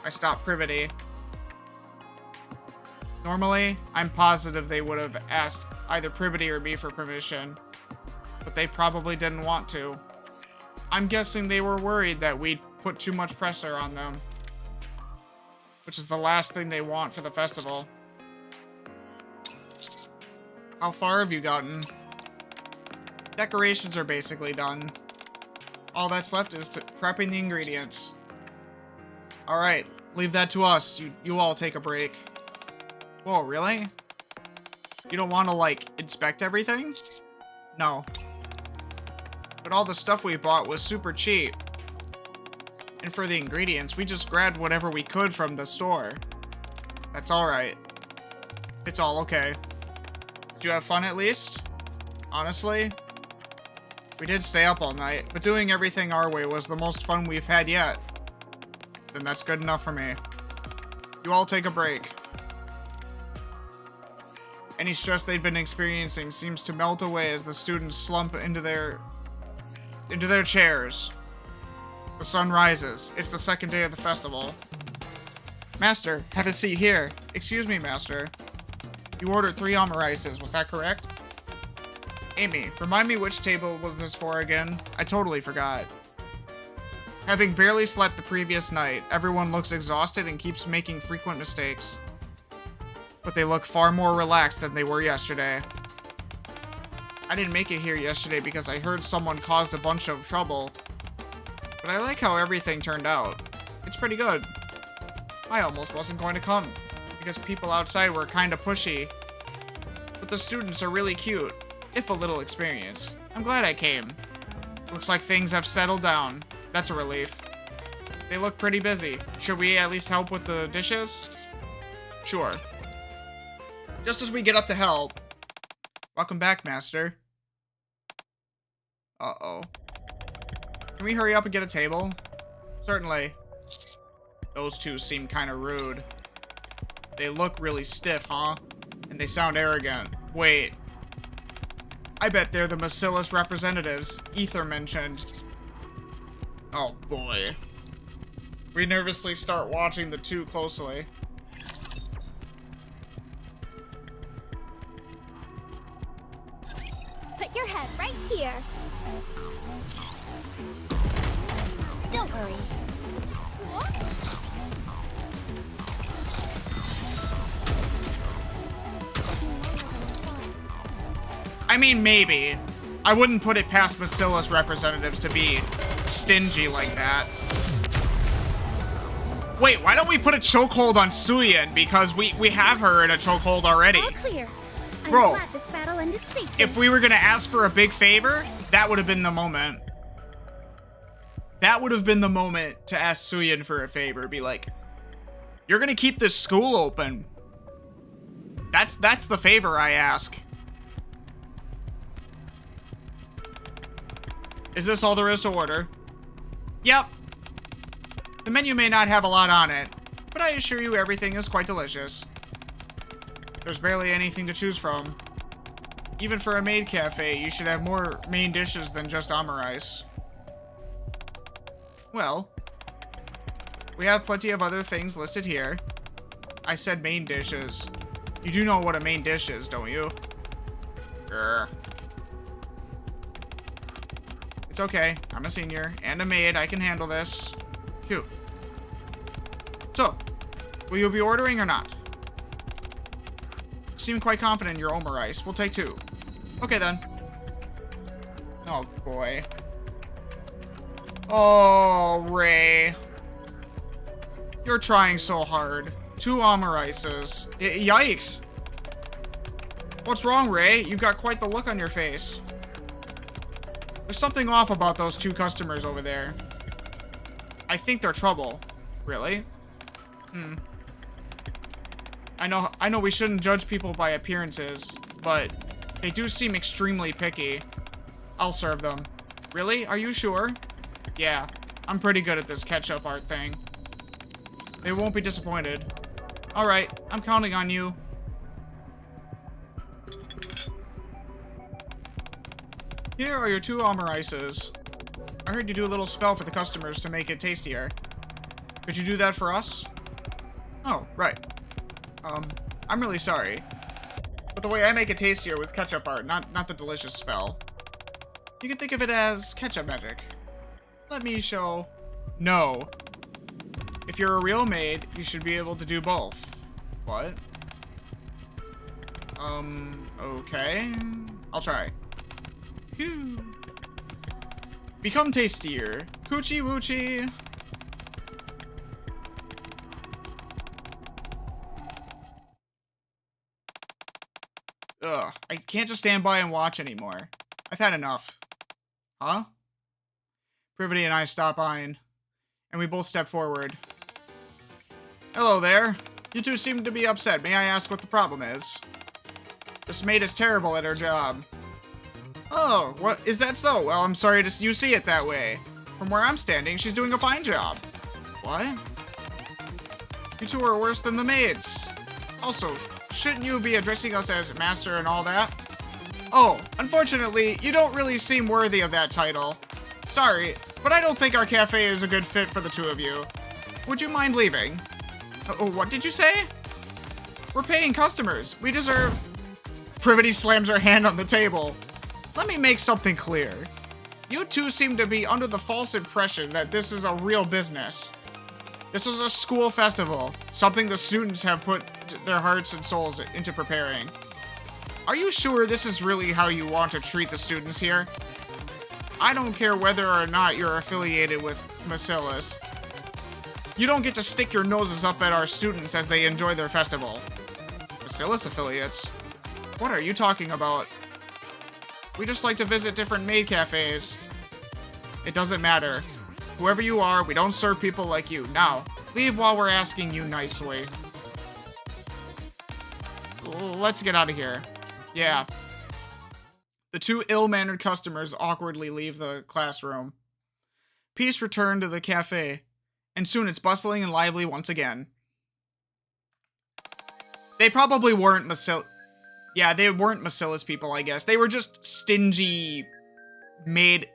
I stopped Privity. Normally, I'm positive they would have asked either Privity or me for permission, but they probably didn't want to. I'm guessing they were worried that we'd put too much pressure on them, which is the last thing they want for the festival. How far have you gotten? Decorations are basically done. All that's left is prepping the ingredients. Alright, leave that to us. You all take a break. Whoa, really? You don't want to, like, inspect everything? No. But all the stuff we bought was super cheap. And for the ingredients, we just grabbed whatever we could from the store. That's alright. It's all okay. Did you have fun at least? Honestly? We did stay up all night, but doing everything our way was the most fun we've had yet. Then that's good enough for me. You all take a break. Any stress they'd been experiencing seems to melt away as the students slump into their chairs. The sun rises. It's the second day of the festival. Master, have a seat here. Excuse me, Master. You ordered 3 omurices, was that correct? Amy, remind me which table was this for again? I totally forgot. Having barely slept the previous night, everyone looks exhausted and keeps making frequent mistakes. but they look far more relaxed than they were yesterday. I didn't make it here yesterday because I heard someone caused a bunch of trouble. But I like how everything turned out. It's pretty good. I almost wasn't going to come because people outside were kind of pushy. But the students are really cute, if a little experienced. I'm glad I came. Looks like things have settled down. That's a relief. They look pretty busy. Should we at least help with the dishes? Sure. Just as we get up to help. Welcome back, Master. Uh-oh. Can we hurry up and get a table? Certainly. Those two seem kind of rude. They look really stiff, huh? And they sound arrogant. Wait. I bet they're the Bacillus representatives Ether mentioned. Oh boy. We nervously start watching the two closely. Put your head right here. Don't worry. I mean, maybe. I wouldn't put it past Bacillus representatives to be stingy like that. Wait, why don't we put a chokehold on Suyin? Because we have her in a chokehold already. All clear. I'm Bro, glad this battle ended safely. if we were gonna ask for a big favor, that would have been the moment. That would have been the moment to ask Suyin for a favor. Be like, you're gonna keep this school open. That's the favor I ask. Is this all there is to order? Yep. The menu may not have a lot on it, but I assure you everything is quite delicious. There's barely anything to choose from. Even for a maid cafe, you should have more main dishes than just omurice. Well, we have plenty of other things listed here. I said main dishes. You do know what a main dish is, don't you? Grr. It's okay. I'm a senior and a maid. I can handle this. Phew. So, will you be ordering or not? You seem quite confident in your omurice. We'll take 2. Okay then. Oh boy. Oh, Ray. You're trying so hard. 2 omurices. Yikes. What's wrong, Ray? You've got quite the look on your face. There's something off about those 2 customers over there. I think they're trouble. Really? I know we shouldn't judge people by appearances, but they do seem extremely picky. I'll serve them. Really? Are you sure? Yeah, I'm pretty good at this ketchup art thing. They won't be disappointed. Alright, I'm counting on you. Here are your 2 omurices. I heard you do a little spell for the customers to make it tastier. Could you do that for us? Oh, right. I'm really sorry. But the way I make it tastier with ketchup art, not the delicious spell. You can think of it as ketchup magic. Let me show. No. If you're a real maid, you should be able to do both. What? Okay. I'll try. Phew. Become tastier. Coochie woochie. Ugh, I can't just stand by and watch anymore. I've had enough. Huh? Privity and I stop eyeing, and we both step forward. Hello there. You two seem to be upset. May I ask what the problem is? This maid is terrible at her job. Oh, what is that so? Well, I'm sorry to you see it that way. From where I'm standing, she's doing a fine job. What? You two are worse than the maids. Also, shouldn't you be addressing us as master and all that? Oh, unfortunately, you don't really seem worthy of that title. Sorry, but I don't think our cafe is a good fit for the 2 of you. Would you mind leaving? Oh, what did you say? We're paying customers. We deserve... Privity slams her hand on the table. Let me make something clear. You two seem to be under the false impression that this is a real business. This is a school festival, something the students have put their hearts and souls into preparing. Are you sure this is really how you want to treat the students here? I don't care whether or not you're affiliated with Bacillus. You don't get to stick your noses up at our students as they enjoy their festival. Bacillus affiliates? What are you talking about? We just like to visit different maid cafes. It doesn't matter. Whoever you are, we don't serve people like you. Now, leave while we're asking you nicely. Let's get out of here. Yeah. The two ill-mannered customers awkwardly leave the classroom. Peace returned to the cafe, and soon it's bustling and lively once again. They probably weren't Yeah, they weren't Bacillus people, I guess. They were just stingy maid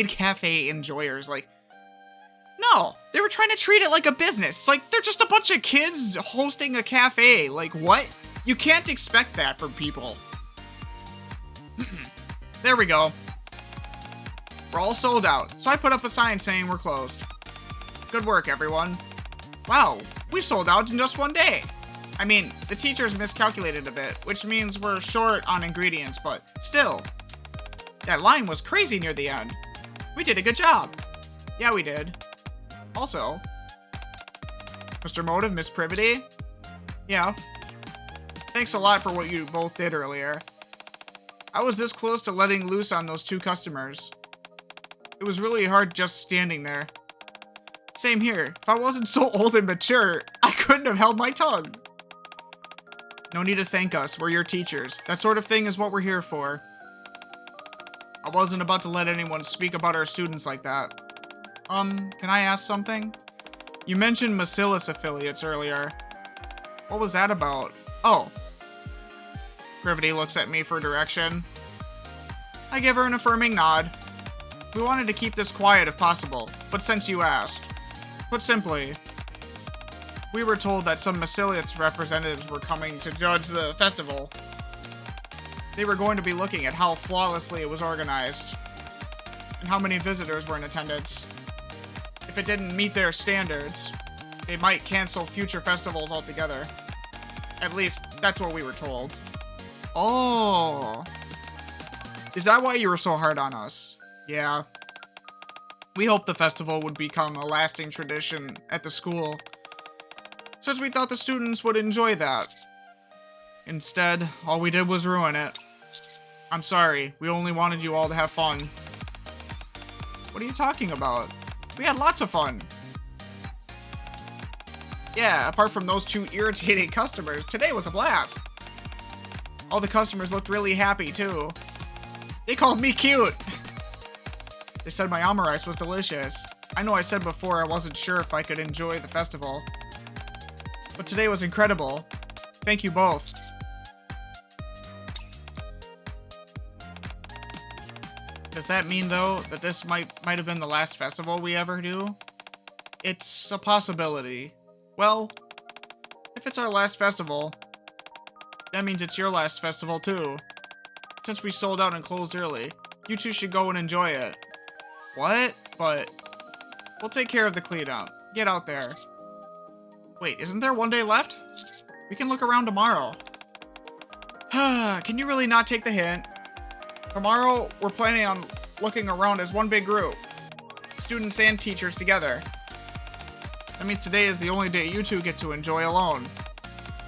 cafe enjoyers. Like, no, they were trying to treat it like a business. Like, they're just a bunch of kids hosting a cafe. Like, what? You can't expect that from people. There we go. We're all sold out, so I put up a sign saying we're closed. Good work, everyone. Wow, we sold out in just one day. I mean, the teachers miscalculated a bit, which means we're short on ingredients, but still. That line was crazy near the end. We did a good job. Yeah, we did. Also, Mr. Motive, Miss Privity? Yeah. Thanks a lot for what you both did earlier. I was this close to letting loose on those two customers. It was really hard just standing there. Same here. If I wasn't so old and mature, I couldn't have held my tongue. No need to thank us. We're your teachers. That sort of thing is what we're here for. I wasn't about to let anyone speak about our students like that. Can I ask something? You mentioned Bacillus affiliates earlier. What was that about? Oh. Privity looks at me for direction. I give her an affirming nod. We wanted to keep this quiet if possible, but since you asked. Put simply, we were told that some Bacillus representatives were coming to judge the festival. They were going to be looking at how flawlessly it was organized, and how many visitors were in attendance. If it didn't meet their standards, they might cancel future festivals altogether. At least, that's what we were told. Oh. Is that why you were so hard on us? Yeah. We hoped the festival would become a lasting tradition at the school, since we thought the students would enjoy that. Instead, all we did was ruin it. I'm sorry, we only wanted you all to have fun. What are you talking about? We had lots of fun. Yeah, apart from those two irritating customers, today was a blast. All the customers looked really happy, too. They called me cute. They said my omurice was delicious. I know I said before I wasn't sure if I could enjoy the festival, but today was incredible. Thank you both. Does that mean, though, that this might have been the last festival we ever do? It's a possibility. Well, if it's our last festival, that means it's your last festival, too. Since we sold out and closed early, you two should go and enjoy it. What? But we'll take care of the cleanup. Get out there. Wait, isn't there one day left? We can look around tomorrow. Can you really not take the hint? Tomorrow, we're planning on looking around as one big group. Students and teachers together. That means today is the only day you two get to enjoy alone.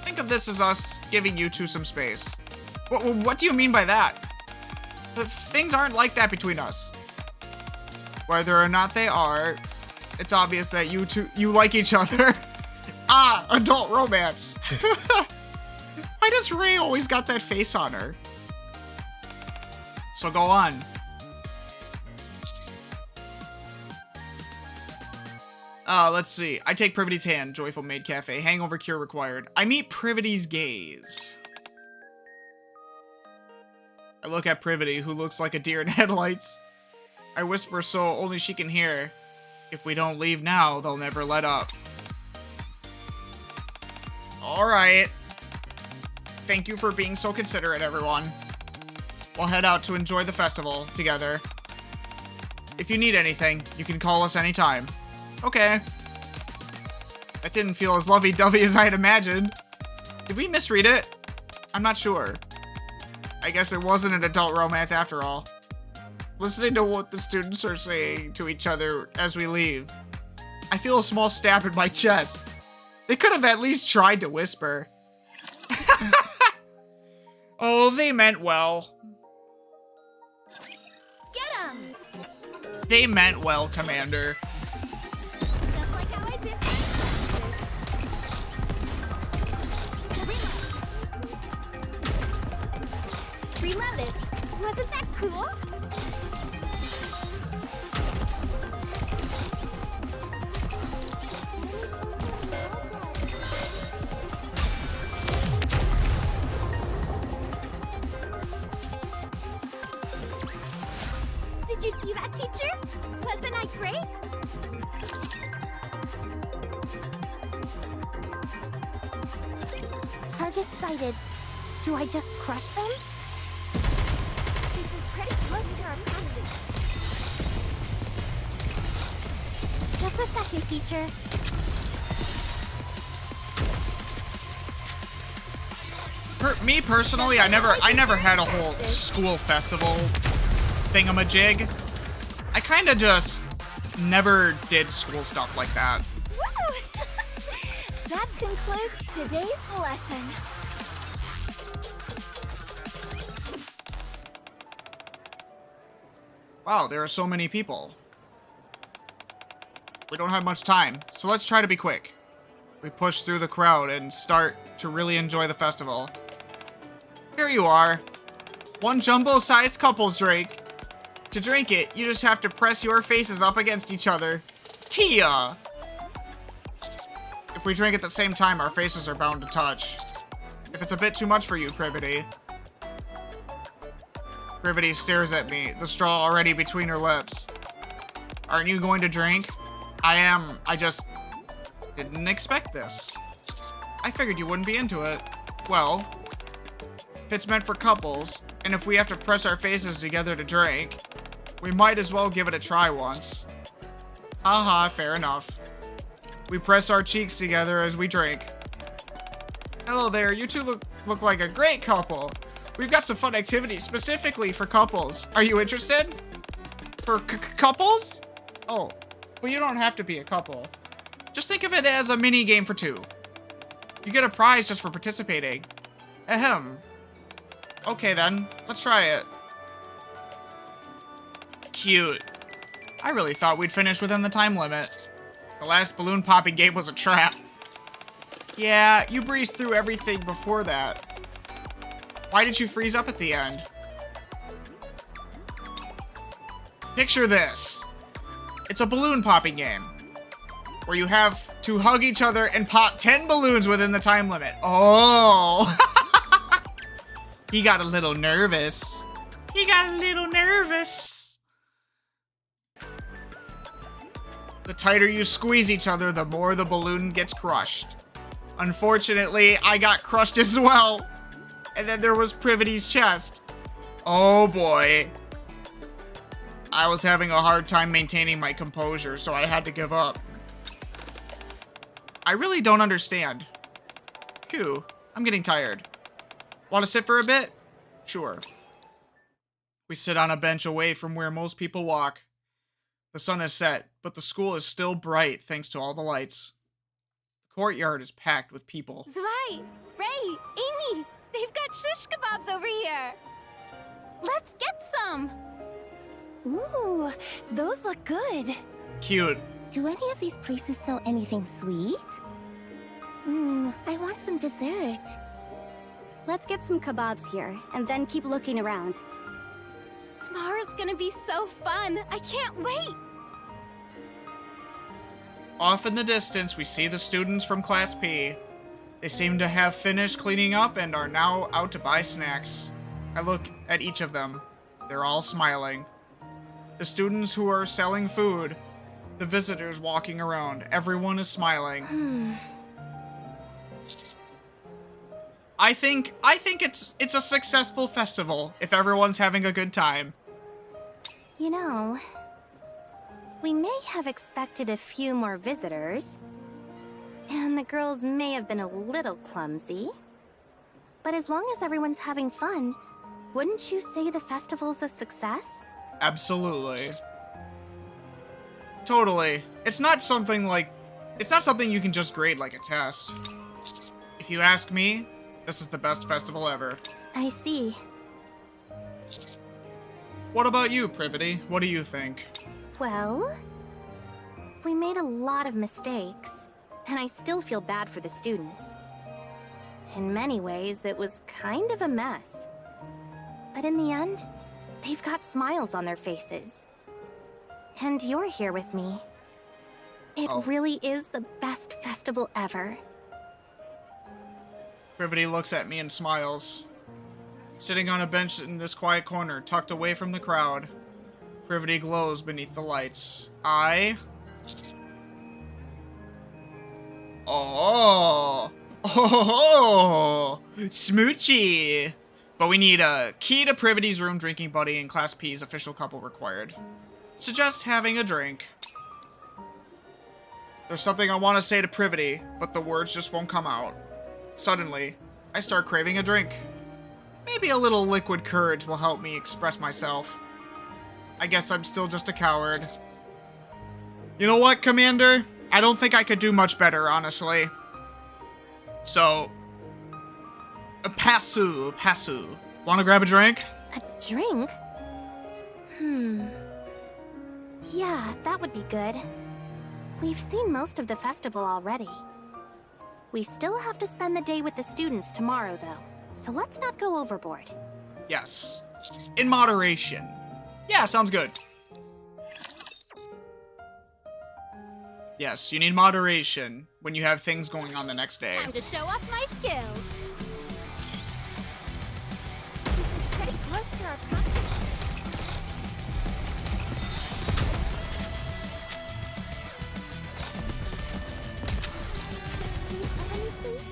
Think of this as us giving you two some space. What do you mean by that? Things aren't like that between us. Whether or not they are, it's obvious that you like each other. Ah, adult romance. Why does Ray always got that face on her? So go on. Let's see. I take Privity's hand, Joyful Maid Cafe. Hangover cure required. I meet Privity's gaze. I look at Privity, who looks like a deer in headlights. I whisper so only she can hear. If we don't leave now, they'll never let up. Alright. Thank you for being so considerate, everyone. We'll head out to enjoy the festival together. If you need anything, you can call us anytime. Okay. That didn't feel as lovey-dovey as I had imagined. Did we misread it? I'm not sure. I guess it wasn't an adult romance after all. Listening to what the students are saying to each other as we leave, I feel a small stab in my chest. They could have at least tried to whisper. Oh, they meant well. Get him! They meant well, Commander. Just like how I did. Reload it. Wasn't that cool? Did you see that, teacher? Wasn't I great? Target sighted. Do I just crush them? This is pretty close to our practice. Just a second, teacher. Me personally, I never had a whole school festival thingamajig. I kind of just never did school stuff like that. Woo! That concludes today's lesson. Wow, there are so many people. We don't have much time, so let's try to be quick. We push through the crowd and start to really enjoy the festival. Here you are. One jumbo-sized couples drink. To drink it, you just have to press your faces up against each other. Tia! If we drink at the same time, our faces are bound to touch. If it's a bit too much for you, Privity. Privity stares at me, the straw already between her lips. Aren't you going to drink? I am. I just didn't expect this. I figured you wouldn't be into it. Well, if it's meant for couples, and if we have to press our faces together to drink, we might as well give it a try once. Haha, fair enough. We press our cheeks together as we drink. Hello there, you two look like a great couple. We've got some fun activities specifically for couples. Are you interested? For couples? Oh, well, you don't have to be a couple. Just think of it as a mini game for two. You get a prize just for participating. Ahem. Okay then, let's try it. Cute. I really thought we'd finish within the time limit. The last balloon popping game was a trap. Yeah, you breezed through everything before that. Why did you freeze up at the end? Picture this. It's a balloon popping game where you have to hug each other and pop 10 balloons within the time limit. Oh! He got a little nervous. He got a little nervous. The tighter you squeeze each other, the more the balloon gets crushed. Unfortunately, I got crushed as well. And then there was Privity's chest. Oh boy. I was having a hard time maintaining my composure, so I had to give up. I really don't understand. Phew, I'm getting tired. Want to sit for a bit? Sure. We sit on a bench away from where most people walk. The sun has set, but the school is still bright thanks to all the lights. The courtyard is packed with people. Zwei, Ray, Amy, they've got shish kebabs over here. Let's get some. Ooh, those look good. Cute. Do any of these places sell anything sweet? I want some dessert. Let's get some kebabs here, and then keep looking around. Tomorrow's gonna be so fun. I can't wait. Off in the distance, we see the students from Class P. They seem to have finished cleaning up and are now out to buy snacks. I look at each of them. They're all smiling. The students who are selling food, the visitors walking around, everyone is smiling. I think it's a successful festival if everyone's having a good time. You know, we may have expected a few more visitors, and the girls may have been a little clumsy. But as long as everyone's having fun, wouldn't you say the festival's a success? Absolutely. Totally. It's not something you can just grade like a test. If you ask me, this is the best festival ever. I see. What about you, Privity? What do you think? Well, we made a lot of mistakes, and I still feel bad for the students. In many ways, it was kind of a mess. But in the end, they've got smiles on their faces. And you're here with me. It really is the best festival ever. Privity looks at me and smiles. Sitting on a bench in this quiet corner, tucked away from the crowd, Privity glows beneath the lights. Oh, Smoochy! But we need a key to Privity's room, drinking buddy, and Class P's official couple required. Suggest having a drink. There's something I want to say to Privity, but the words just won't come out. Suddenly, I start craving a drink. Maybe a little liquid courage will help me express myself. I guess I'm still just a coward. You know what, Commander? I don't think I could do much better, honestly. So, passu. Wanna grab a drink? A drink? Yeah, that would be good. We've seen most of the festival already. We still have to spend the day with the students tomorrow, though. So let's not go overboard. Yes. In moderation. Yeah, sounds good. Yes, you need moderation when you have things going on the next day. Time to show off my skills. This is pretty close to our practice. Can you cover me, please?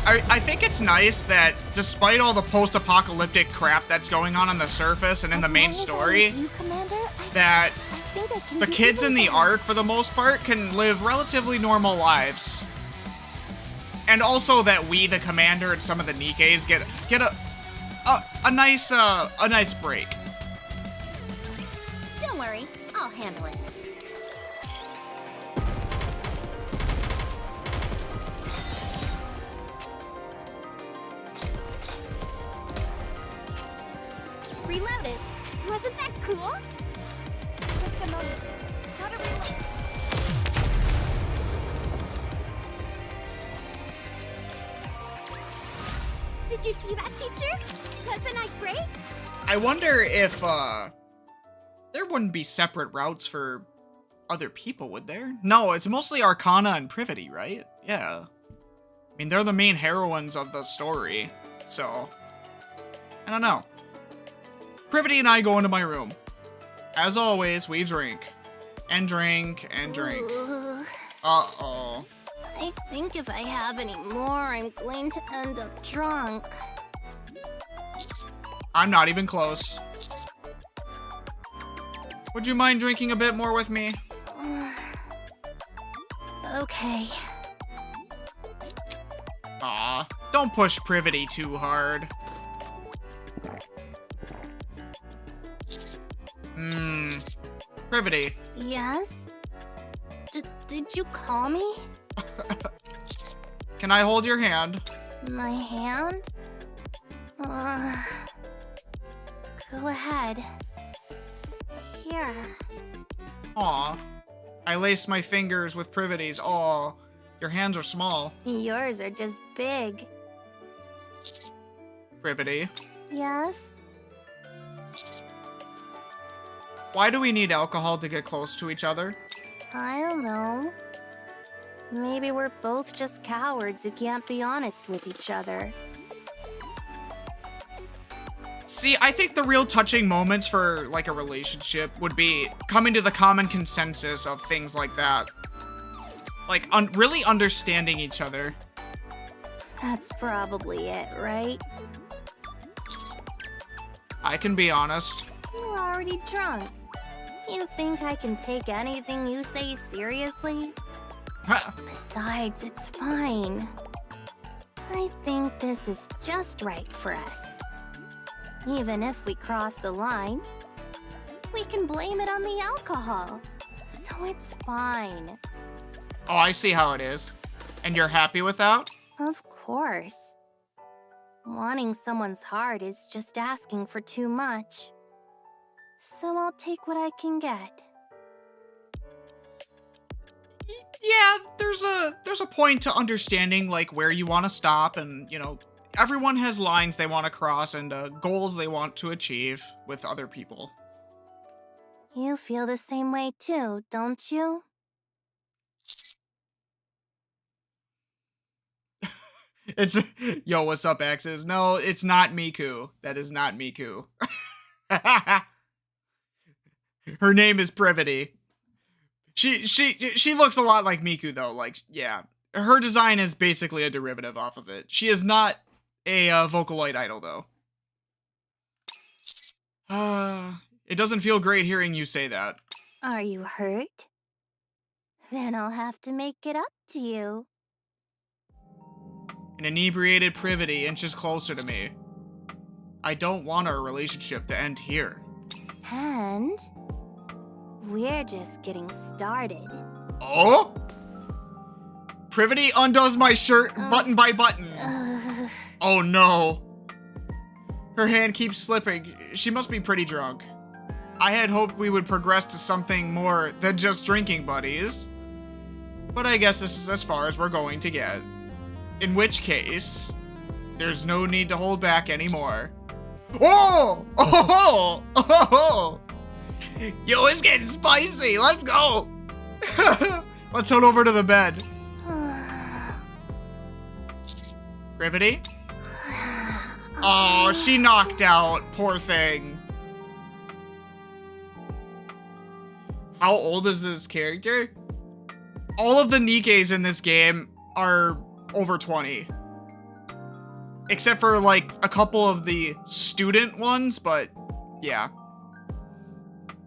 I think it's nice that despite all the post-apocalyptic crap that's going on the surface and in the main story, that the kids in the Ark, for the most part, can live relatively normal lives. And also that we, the Commander, and some of the Nikkeis get a nice break. Don't worry, I'll handle it. Reloaded. Wasn't that cool? Just a moment. Gotta reload. Did you see that, teacher? Wasn't I great? I wonder if there wouldn't be separate routes for other people, would there? No, it's mostly Arcana and Privity, right? Yeah. I mean, they're the main heroines of the story, so I don't know. Privity and I go into my room. As always, we drink. And drink, and drink. Ugh. Uh-oh. I think if I have any more, I'm going to end up drunk. I'm not even close. Would you mind drinking a bit more with me? Okay. Aw, don't push Privity too hard. Privity. Yes? Did you call me? Can I hold your hand? My hand? Go ahead. Here. Aw. I lace my fingers with Privity's. Aw, your hands are small. Yours are just big. Privity. Yes? Why do we need alcohol to get close to each other? I don't know. Maybe we're both just cowards who can't be honest with each other. See, I think the real touching moments for, like, a relationship would be coming to the common consensus of things like that. Like, really understanding each other. That's probably it, right? I can be honest. You're already drunk. You think I can take anything you say seriously? Besides, it's fine. I think this is just right for us. Even if we cross the line, we can blame it on the alcohol. So it's fine. Oh, I see how it is. And you're happy with that? Of course. Wanting someone's heart is just asking for too much. So I'll take what I can get. Yeah, there's a point to understanding like where you want to stop, and you know, everyone has lines they want to cross and goals they want to achieve with other people. You feel the same way too, don't you? It's yo, what's up, Axis? No, it's not Miku. That is not Miku. Her name is Privity. She looks a lot like Miku though. Like, yeah, her design is basically a derivative off of it. She is not a Vocaloid idol though. It doesn't feel great hearing you say that. Are you hurt? Then I'll have to make it up to you. An inebriated Privity inches closer to me. I don't want our relationship to end here. And we're just getting started. Oh? Privity undoes my shirt button by button. Oh no. Her hand keeps slipping. She must be pretty drunk. I had hoped we would progress to something more than just drinking buddies. But I guess this is as far as we're going to get. In which case, there's no need to hold back anymore. Oh! Oh! Oh! Yo, it's getting spicy. Let's go. Let's head over to the bed. Privity? Oh, she knocked out. Poor thing. How old is this character? All of the Nikes in this game are over 20. Except for like a couple of the student ones, but yeah.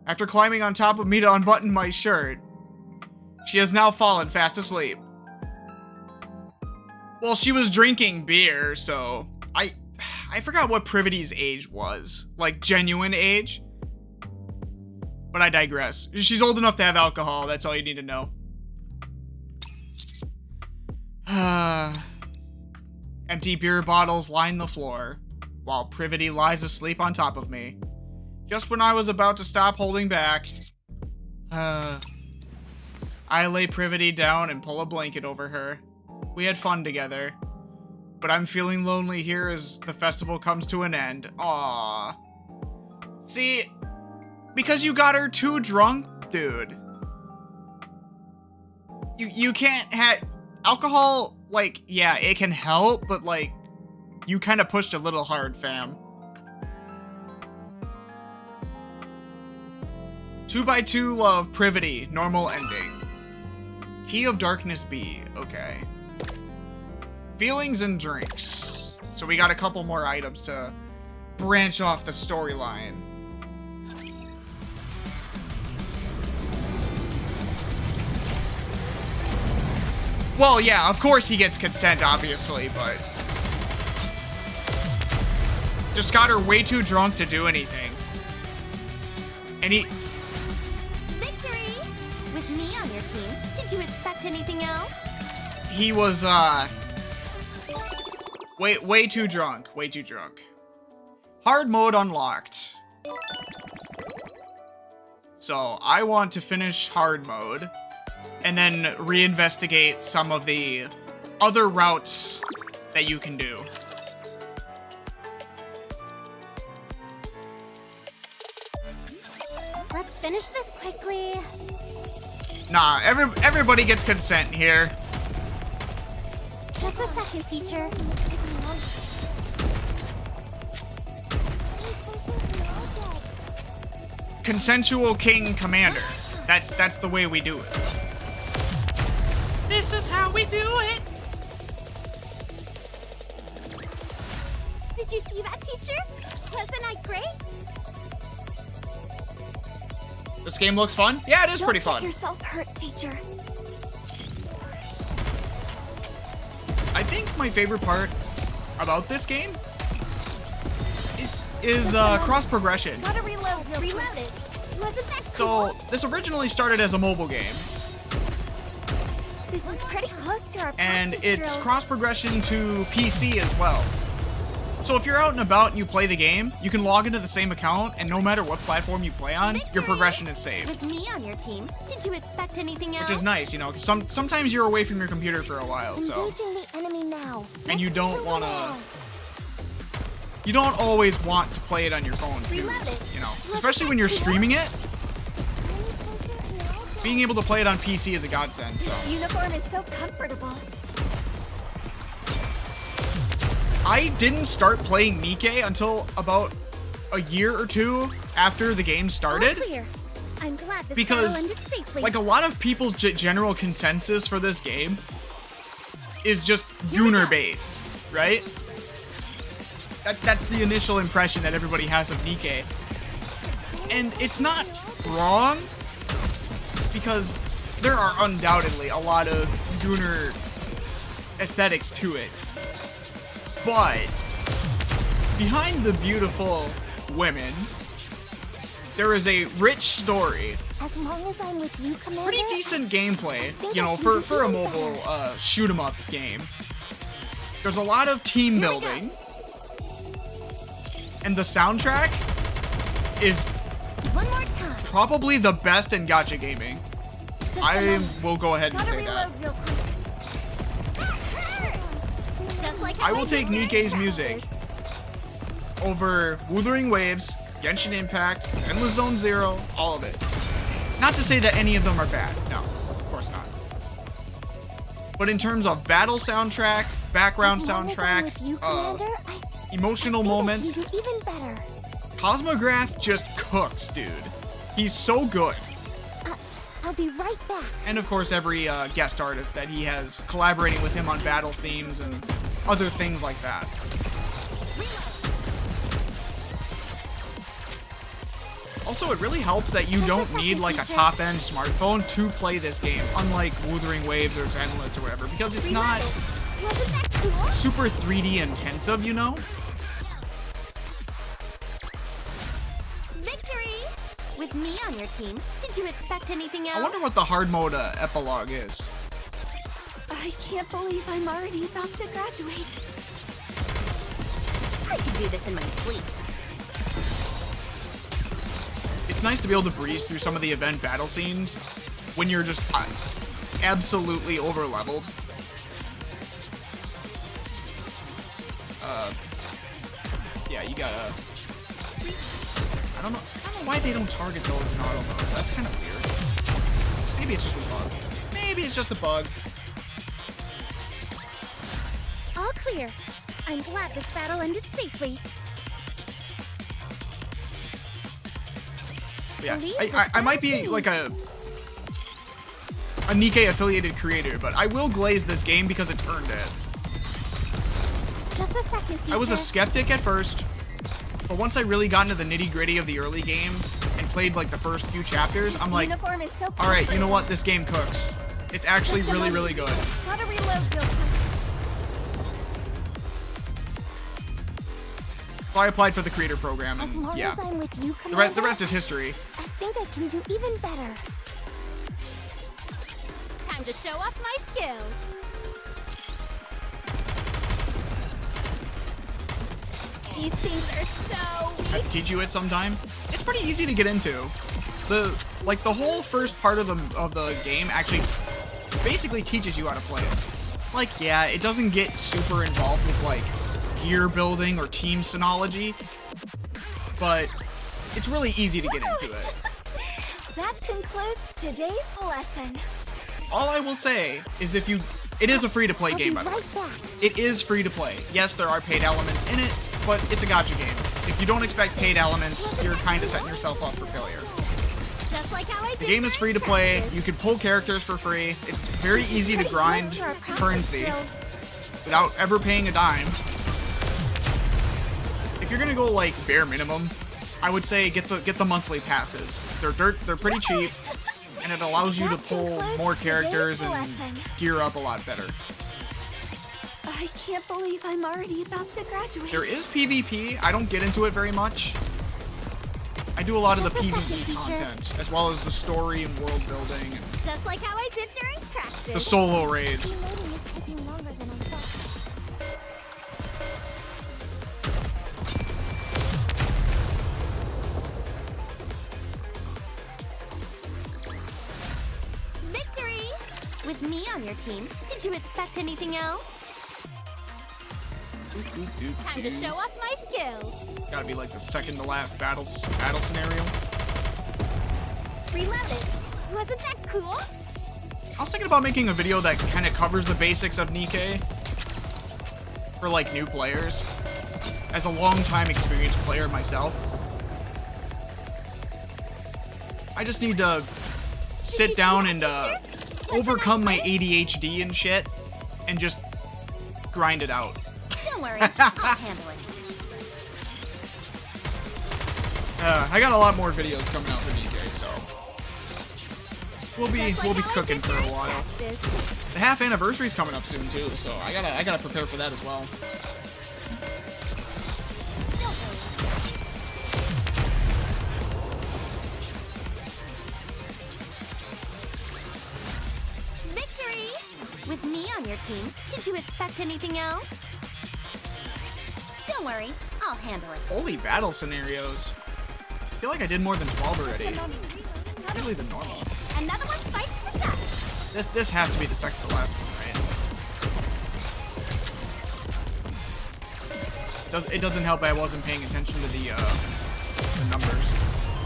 After climbing on top of me to unbutton my shirt, she has now fallen fast asleep. Well, she was drinking beer, so I forgot what Privity's age was. Like, genuine age. But I digress. She's old enough to have alcohol, that's all you need to know. Empty beer bottles line the floor, while Privity lies asleep on top of me. Just when I was about to stop holding back, I lay Privity down and pull a blanket over her. We had fun together, but I'm feeling lonely here as the festival comes to an end. Aww. See, because you got her too drunk, dude. You can't have alcohol, like, yeah, it can help, but like, you kind of pushed a little hard, fam. 2x2 love, Privity, normal ending. Key of Darkness B, okay. Feelings and drinks. So we got a couple more items to branch off the storyline. Well, yeah, of course he gets consent, obviously, but just got her way too drunk to do anything. And he... Victory! With me on your team, did you expect anything else? He was, way too drunk. Way too drunk. Hard mode unlocked. So, I want to finish hard mode and then reinvestigate some of the other routes that you can do. Let's finish this quickly. Nah, everybody gets consent here. Just a second, teacher. Consensual King Commander. That's the way we do it. This is how we do it. Did you see that, teacher? Wasn't I great? This game looks fun. Yeah, it is pretty Don't fun. get yourself hurt, teacher. I think my favorite part about this game is cross progression. Gotta reload it. Wasn't that cool? So this originally started as a mobile game, This is pretty close to our and practice it's drills. cross progression to PC as well. So if you're out and about and you play the game, you can log into the same account, and no matter what platform you play on, your progression is saved. With me on your team, did you expect anything else? Which is nice, you know, 'cause sometimes you're away from your computer for a while, so. Engaging the enemy now. And you Let's don't kill them wanna- all. You don't always want to play it on your phone too, Reload it. you know, especially when you're streaming it. Being able to play it on PC is a godsend, so. Uniform is so comfortable. I didn't start playing Nikke until about a year or two after the game started. All clear. I'm glad this Because, battle ended safely. like, a lot of people's general consensus for this game is just Gunner bait, right? That's the initial impression that everybody has of Nikke. And it's not wrong, because there are undoubtedly a lot of Gunner aesthetics to it. But behind the beautiful women, there is a rich story. As long as I'm with you, Commander. Pretty decent gameplay, you know, for a mobile shoot 'em up game. There's a lot of team building, and the soundtrack is One more time. probably the best in gacha gaming. Just a I moment. will go ahead and Gotta say that. reload real quick. Just like I how will did take with Nikke's Practice. music over Wuthering Waves, Genshin Impact, Endless Zone Zero, all of it. Not to say that any of them are bad. No, of course not. But in terms of battle soundtrack, background As long as I'm soundtrack, with you, Commander, emotional moments, I can do even better. Cosmograph just cooks, dude. He's so good. I'll be right back. And of course, every guest artist that he has collaborating with him on battle themes and other things like that. Also, it really helps that you don't need like a top-end smartphone to play this game, unlike Wuthering Waves or Endless or whatever, because it's not Wasn't that cool? super 3D intensive, you know? Victory! With me on your team, did you expect anything else? I wonder what the hard mode epilogue is. I can't believe I'm already about to graduate. I could do this in my sleep. It's nice to be able to breeze through some of the event battle scenes when you're just absolutely over-leveled. Yeah, you gotta... I don't know why they don't target those in auto mode. That's kind of weird. Maybe it's just a bug. Maybe it's just a bug. All clear. I'm glad this battle ended safely. Yeah, I might be like a Nikke affiliated creator, but I will glaze this game because it's earned it. Just a second, teacher. I was a skeptic at first, but once I really got into the nitty gritty of the early game and played like the first few chapters, I'm like, Uniform is so all right, you know comfortable. what? This game cooks. It's actually Just a really, moment. really good. Gotta reload real quick. So I applied for the creator program, As and long yeah, as I'm with you, the Commander, rest is history. I think I can do even better. Time to show off my skills. These things are so I have to teach you it sometime. It's pretty easy to get into. The whole first part of the game actually basically teaches you how to play it. Like, yeah, it doesn't get super involved with like gear building or team synology, but it's really easy to get into it. That concludes today's lesson. All I will say is it is a free-to-play I'll game, be by the way. right back. It is free to play. Yes, there are paid elements in it, but it's a gacha game. If you don't expect paid elements, you're kind of setting yourself up for failure. Just like how I The did game is during free to play. practice. You can pull characters for free. It's very easy to Pretty grind close to our practice currency drills. without ever paying a dime. If you're gonna go like bare minimum, I would say get the monthly passes. They're pretty cheap, and it allows you to That pull concludes more characters today's and lesson. gear up a lot better. I can't believe I'm already about to graduate. There is PvP. I don't get into it very much. I do a lot of the Just a second, PvE teacher. content, as well as the story and world building, and Just like how I did during practice. the solo raids. Reloading is taking longer than I thought. Victory! With me on your team, did you expect anything else? Time to show off my skills. Gotta be like the second to last battle scenario. Reloaded. Wasn't that cool? I was thinking about making a video that kind of covers the basics of Nikke for like new players. As a long-time experienced player myself, I just need to sit down and overcome my ADHD and shit and just grind it out. Don't worry, I'll handle it. I got a lot more videos coming out for Nikke, so we'll be cooking for a while. The half anniversary's coming up soon too, so I gotta prepare for that as well. Victory! With me on your team, did you expect anything else? Don't worry, I'll handle it. Holy battle scenarios. I feel like I did more than 12 already. Usually the normal. Another one fights the death. This has to be the second to last one, right? It doesn't help I wasn't paying attention to the numbers.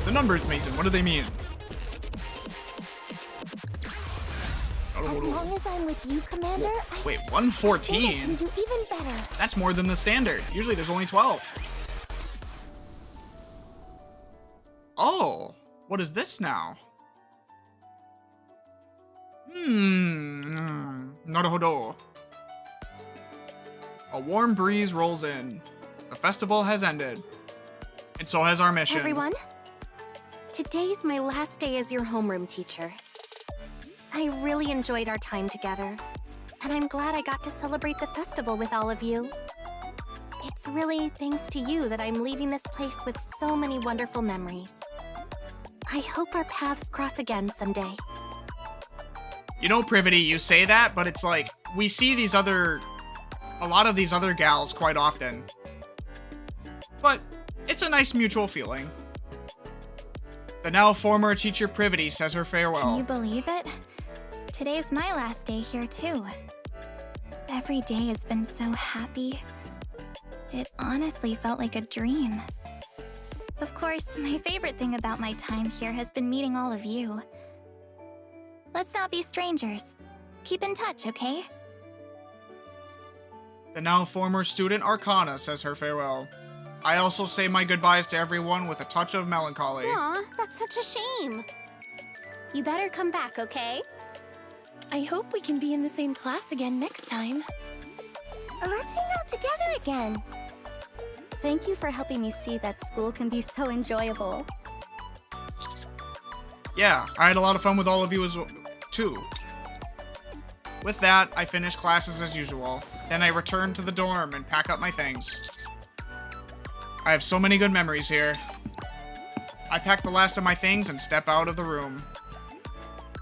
The numbers, Mason, what do they mean? As long as I'm with you, Commander, I Wait, think I 114? can do even better. That's more than the standard. Usually there's only 12. Oh, what is this now? Naruhodo. A warm breeze rolls in. The festival has ended. And so has our mission. Everyone, today's my last day as your homeroom teacher. I really enjoyed our time together, and I'm glad I got to celebrate the festival with all of you. It's really thanks to you that I'm leaving this place with so many wonderful memories. I hope our paths cross again someday. You know, Privity, you say that, but it's like, we see a lot of these other gals quite often. But it's a nice mutual feeling. The now former teacher Privity says her farewell. Can you believe it? Today's my last day here too. Every day has been so happy. It honestly felt like a dream. Of course, my favorite thing about my time here has been meeting all of you. Let's not be strangers. Keep in touch, okay? The now former student Arcana says her farewell. I also say my goodbyes to everyone with a touch of melancholy. Aw, that's such a shame. You better come back, okay? I hope we can be in the same class again next time. Let's hang out together again. Thank you for helping me see that school can be so enjoyable. Yeah, I had a lot of fun with all of you too. With that, I finish classes as usual. Then I return to the dorm and pack up my things. I have so many good memories here. I pack the last of my things and step out of the room.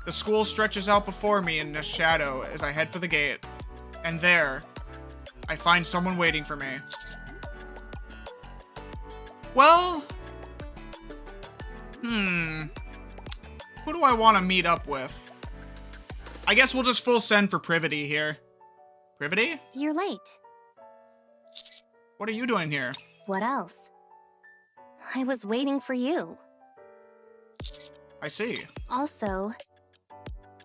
The school stretches out before me in a shadow as I head for the gate. And there, I find someone waiting for me. Well, who do I want to meet up with? I guess we'll just full send for Privity here. Privity? You're late. What are you doing here? What else? I was waiting for you. I see. Also,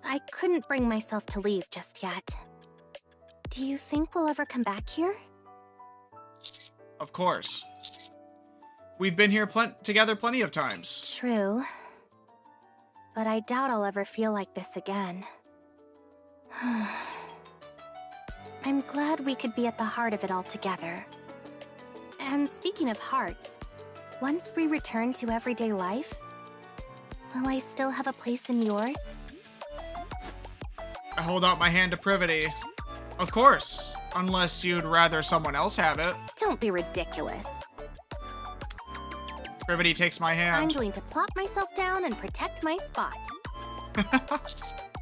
I couldn't bring myself to leave just yet. Do you think we'll ever come back here? Of course. We've been here together plenty of times. True. But I doubt I'll ever feel like this again. I'm glad we could be at the heart of it all together. And speaking of hearts, once we return to everyday life, will I still have a place in yours? I hold out my hand to Privity. Of course. Unless you'd rather someone else have it. Don't be ridiculous. Privity takes my I'm hand. going to plop myself down and protect my spot.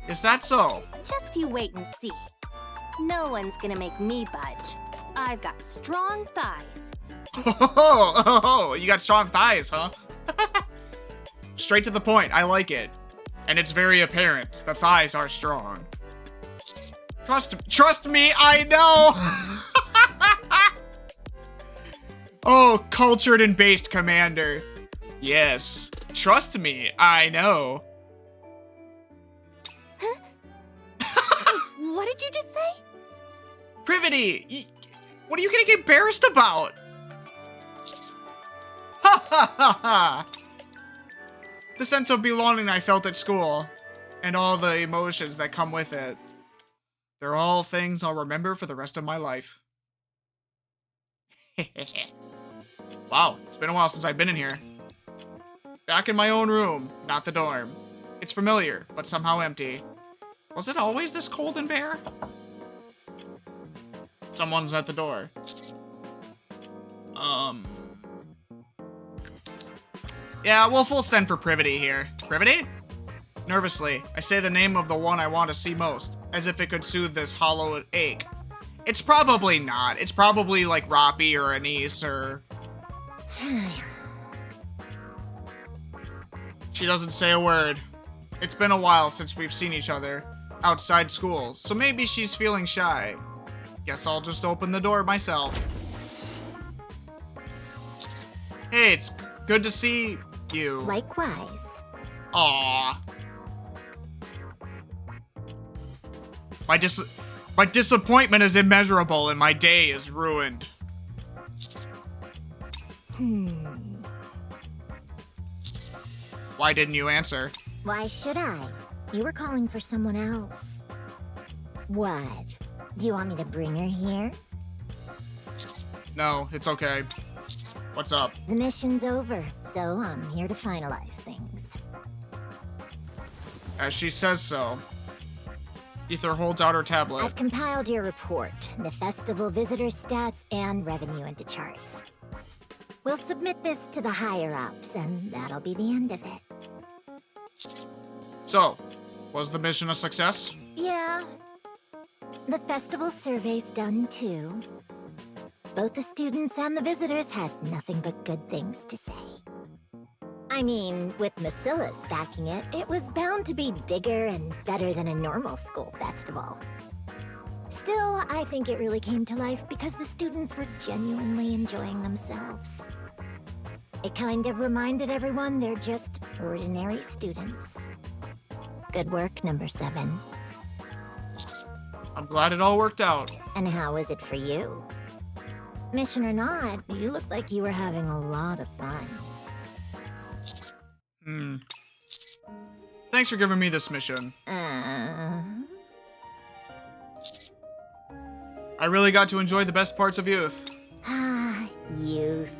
Is that so? Just you wait and see. No one's gonna make me budge. I've got strong thighs. Oh, you got strong thighs, huh? Straight to the point. I like it. And it's very apparent. The thighs are strong. Trust me, I know. Oh, cultured and based commander. Yes. Trust me, I know. What did you just say? Privity, what are you gonna get embarrassed about? Ha ha ha ha! The sense of belonging I felt at school, and all the emotions that come with it. They're all things I'll remember for the rest of my life. Wow, it's been a while since I've been in here. Back in my own room, not the dorm. It's familiar, but somehow empty. Was it always this cold and bare? Someone's at the door. Yeah, we'll full send for Privity here. Privity? Nervously, I say the name of the one I want to see most, as if it could soothe this hollow ache. It's probably not. It's probably like Roppy or Anise or... She doesn't say a word. It's been a while since we've seen each other outside school, so maybe she's feeling shy. Guess I'll just open the door myself. Hey, it's good to see you. Likewise. Aww. My disappointment is immeasurable and my day is ruined. Why didn't you answer? Why should I? You were calling for someone else. What? Do you want me to bring her here? No, it's okay. What's up? The mission's over, so I'm here to finalize things. As she says so. Ether holds out her tablet. I've compiled your report, the festival visitor stats, and revenue into charts. We'll submit this to the higher-ups, and that'll be the end of it. So, was the mission a success? Yeah. The festival survey's done, too. Both the students and the visitors had nothing but good things to say. I mean, with Masilla stacking it, it was bound to be bigger and better than a normal school festival. Still, I think it really came to life because the students were genuinely enjoying themselves. It kind of reminded everyone they're just ordinary students. Good work, number 7. I'm glad it all worked out. And how was it for you? Mission or not, you looked like you were having a lot of fun. Thanks for giving me this mission. Uh... I really got to enjoy the best parts of youth. Ah, youth.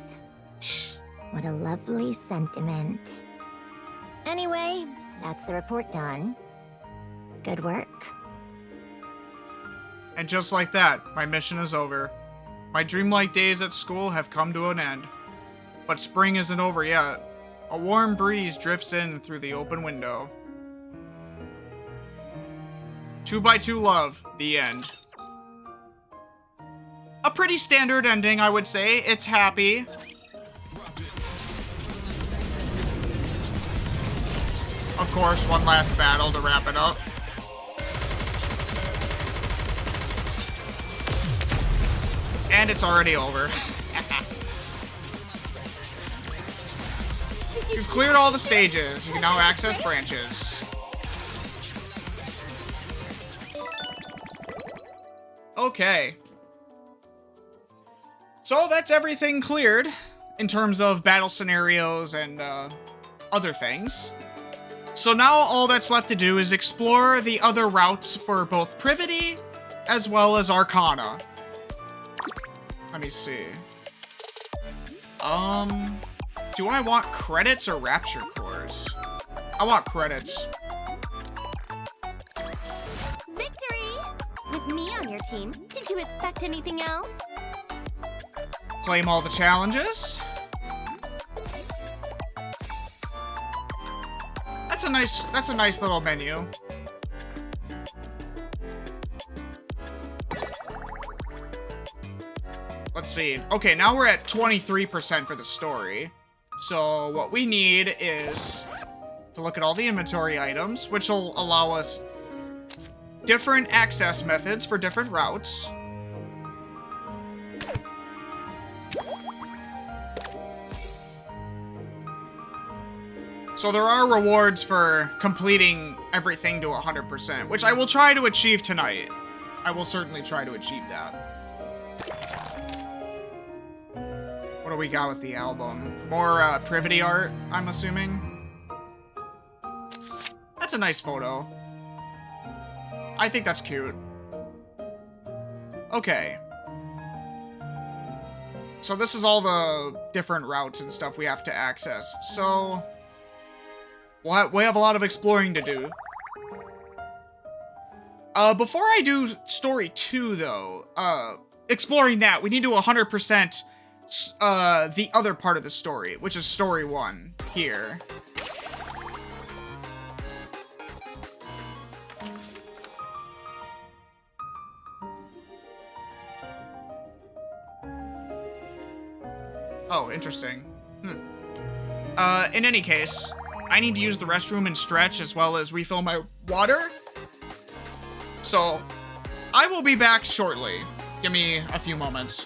What a lovely sentiment. Anyway, that's the report done. Good work. And just like that, my mission is over. My dreamlike days at school have come to an end. But spring isn't over yet. A warm breeze drifts in through the open window. 2x2 love, the end. A pretty standard ending, I would say. It's happy. Of course, one last battle to wrap it up. And it's already over. You've cleared all the stages. You can now access branches. Okay. So that's everything cleared in terms of battle scenarios and other things. So now all that's left to do is explore the other routes for both Privity as well as Arcana. Let me see. Do I want credits or Rapture Cores? I want credits. Victory! With me on your team, did to expect anything else. Claim all the challenges. That's a nice little menu. Let's see. Okay, now we're at 23% for the story. So what we need is to look at all the inventory items, which will allow us different access methods for different routes. So there are rewards for completing everything to 100%, which I will try to achieve tonight. I will certainly try to achieve that. What do we got with the album? More privity art, I'm assuming. That's a nice photo. I think that's cute. Okay. So this is all the different routes and stuff we have to access. So we have a lot of exploring to do. Before I do story 2 though, exploring that, we need to 100% the other part of the story, which is story 1 here. Oh, interesting. In any case, I need to use the restroom and stretch as well as refill my water. So, I will be back shortly. Give me a few moments.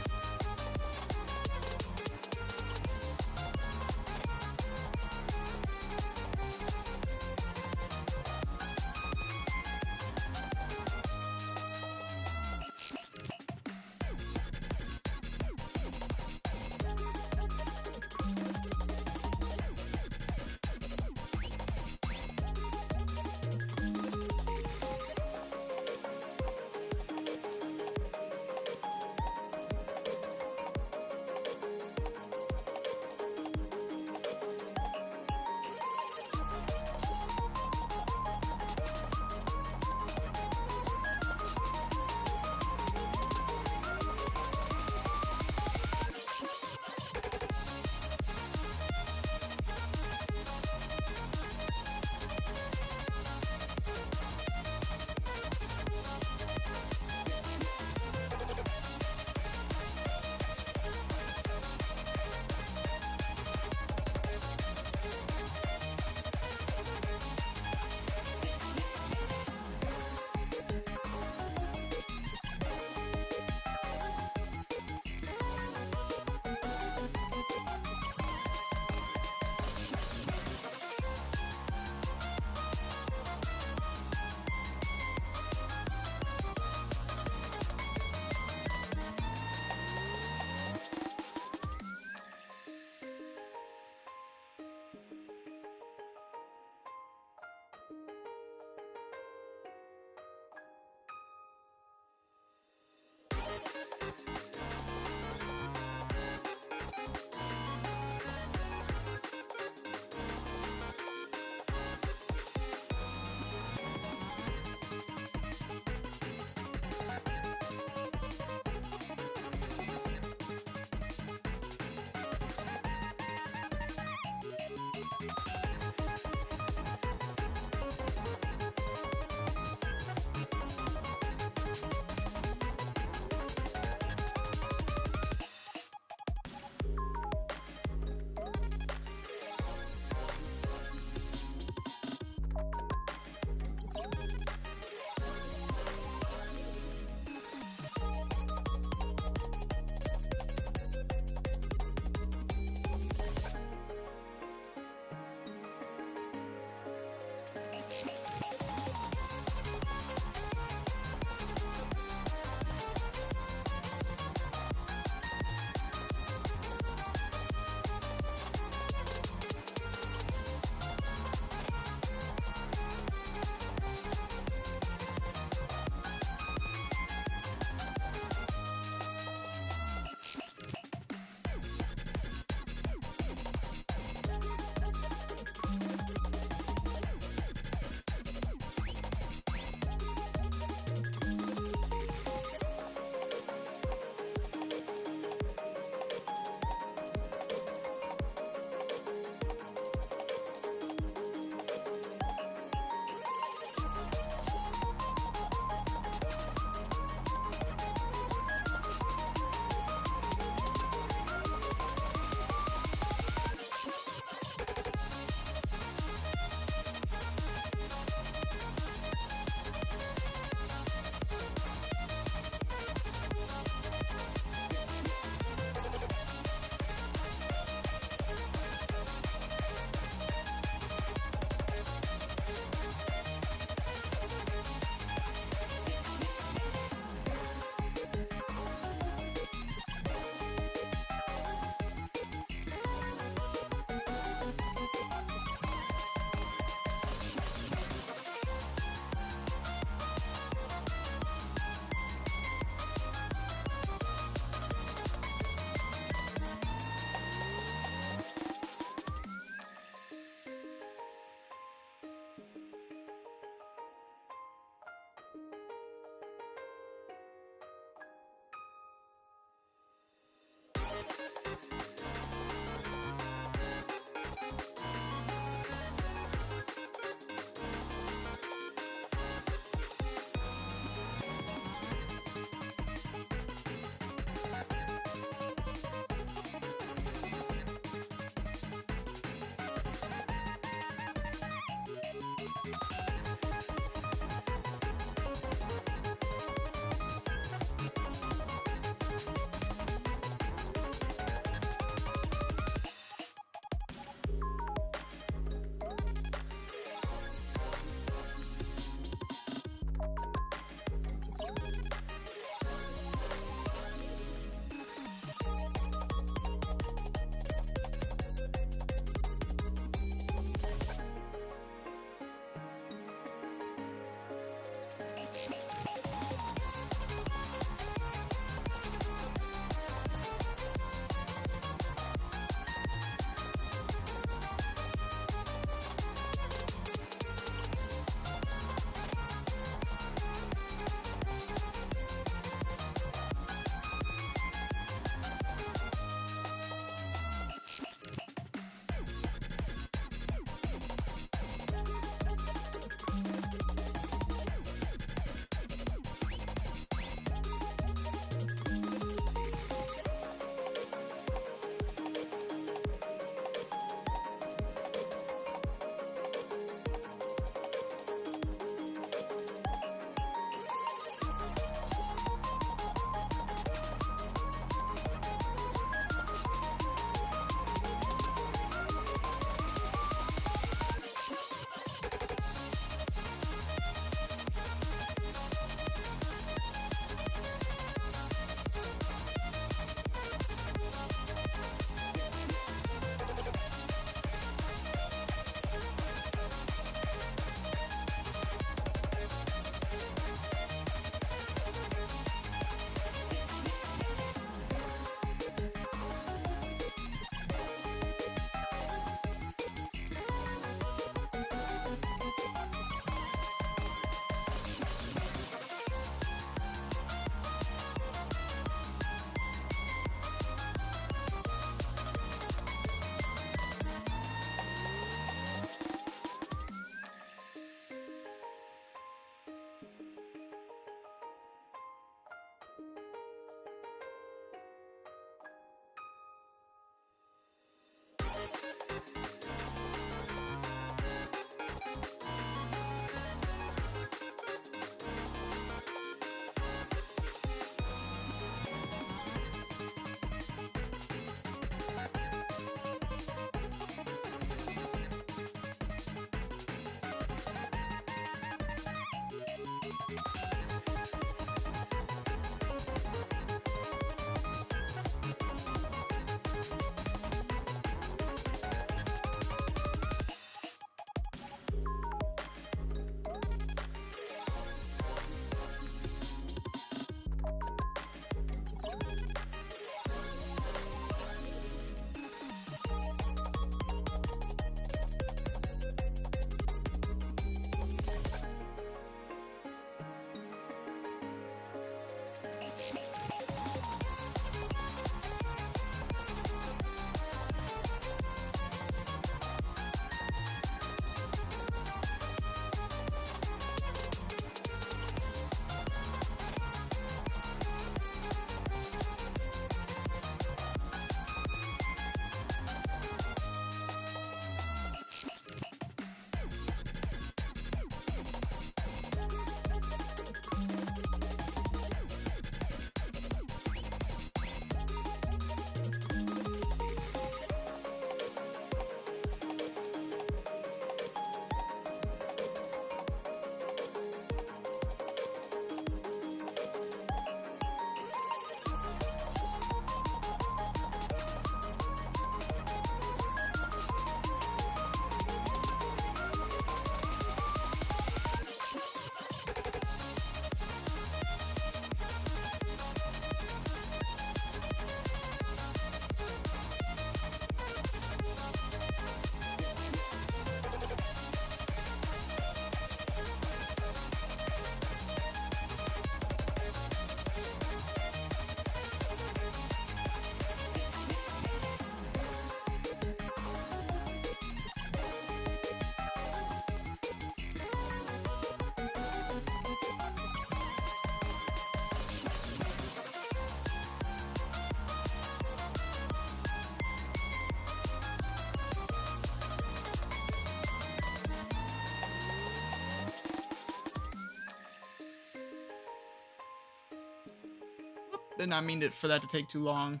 Did not mean for that to take too long.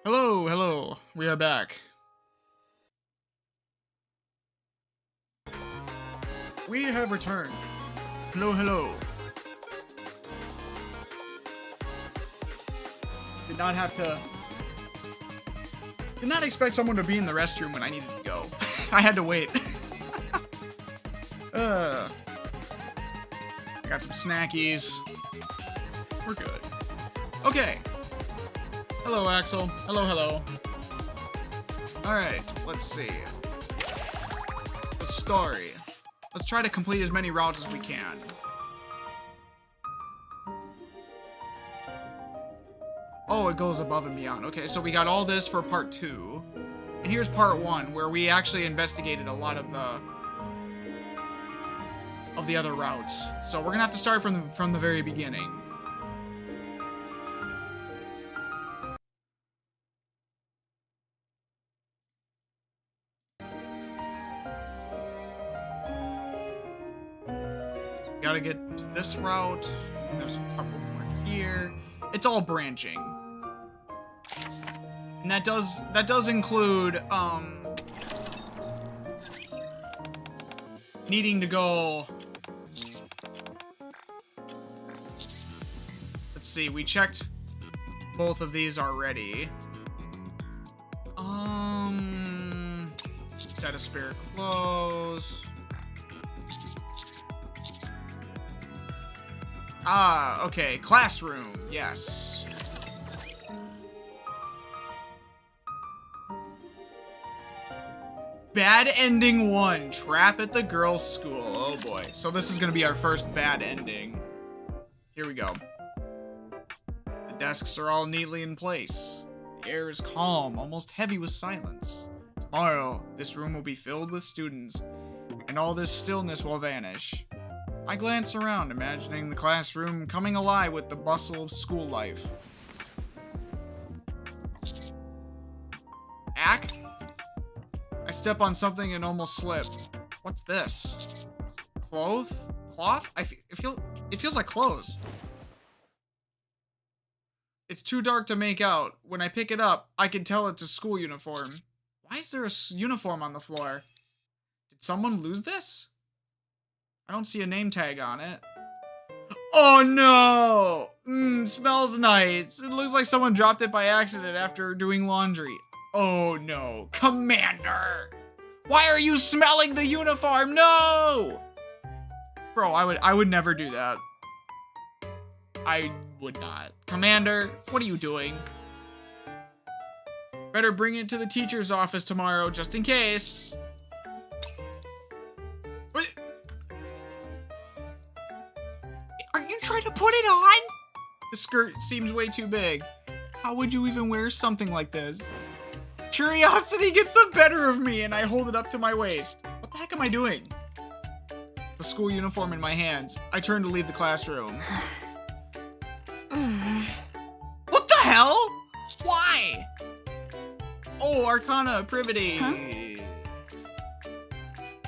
Hello, hello. We are back. We have returned. Hello, hello. Did not have to... Did not expect someone to be in the restroom when I needed to go. I had to wait. I got some snackies. We're good. Okay. Hello, Axel. Hello, hello. Alright, let's see. The story. Let's try to complete as many routes as we can. Oh, it goes above and beyond. Okay, so we got all this for part 2. And here's part 1, where we actually investigated a lot of the other routes. So we're gonna have to start from the very beginning. Gotta get to this route. There's a couple more here. It's all branching. And that does include needing to go. Let's see, we checked both of these already. Set of spare clothes. Ah, okay, classroom, yes. Bad ending 1, trap at the girls' school. Oh boy, so this is gonna be our first bad ending. Here we go. The desks are all neatly in place. The air is calm, almost heavy with silence. Tomorrow, this room will be filled with students, and all this stillness will vanish. I glance around, imagining the classroom coming alive with the bustle of school life. Ack? I step on something and almost slip. What's this? Cloth? It feels like clothes. It's too dark to make out. When I pick it up, I can tell it's a school uniform. Why is there a uniform on the floor? Did someone lose this? I don't see a name tag on it. Oh no! Smells nice. It looks like someone dropped it by accident after doing laundry. Oh no. Commander! Why are you smelling the uniform? No! Bro, I would never do that. I would not. Commander, what are you doing? Better bring it to the teacher's office tomorrow, just in case. What? Are you trying to put it on? The skirt seems way too big. How would you even wear something like this? Curiosity gets the better of me and I hold it up to my waist. What the heck am I doing? The school uniform in my hands. I turn to leave the classroom. What the hell? Why? Oh, Arcana, Privity. Huh?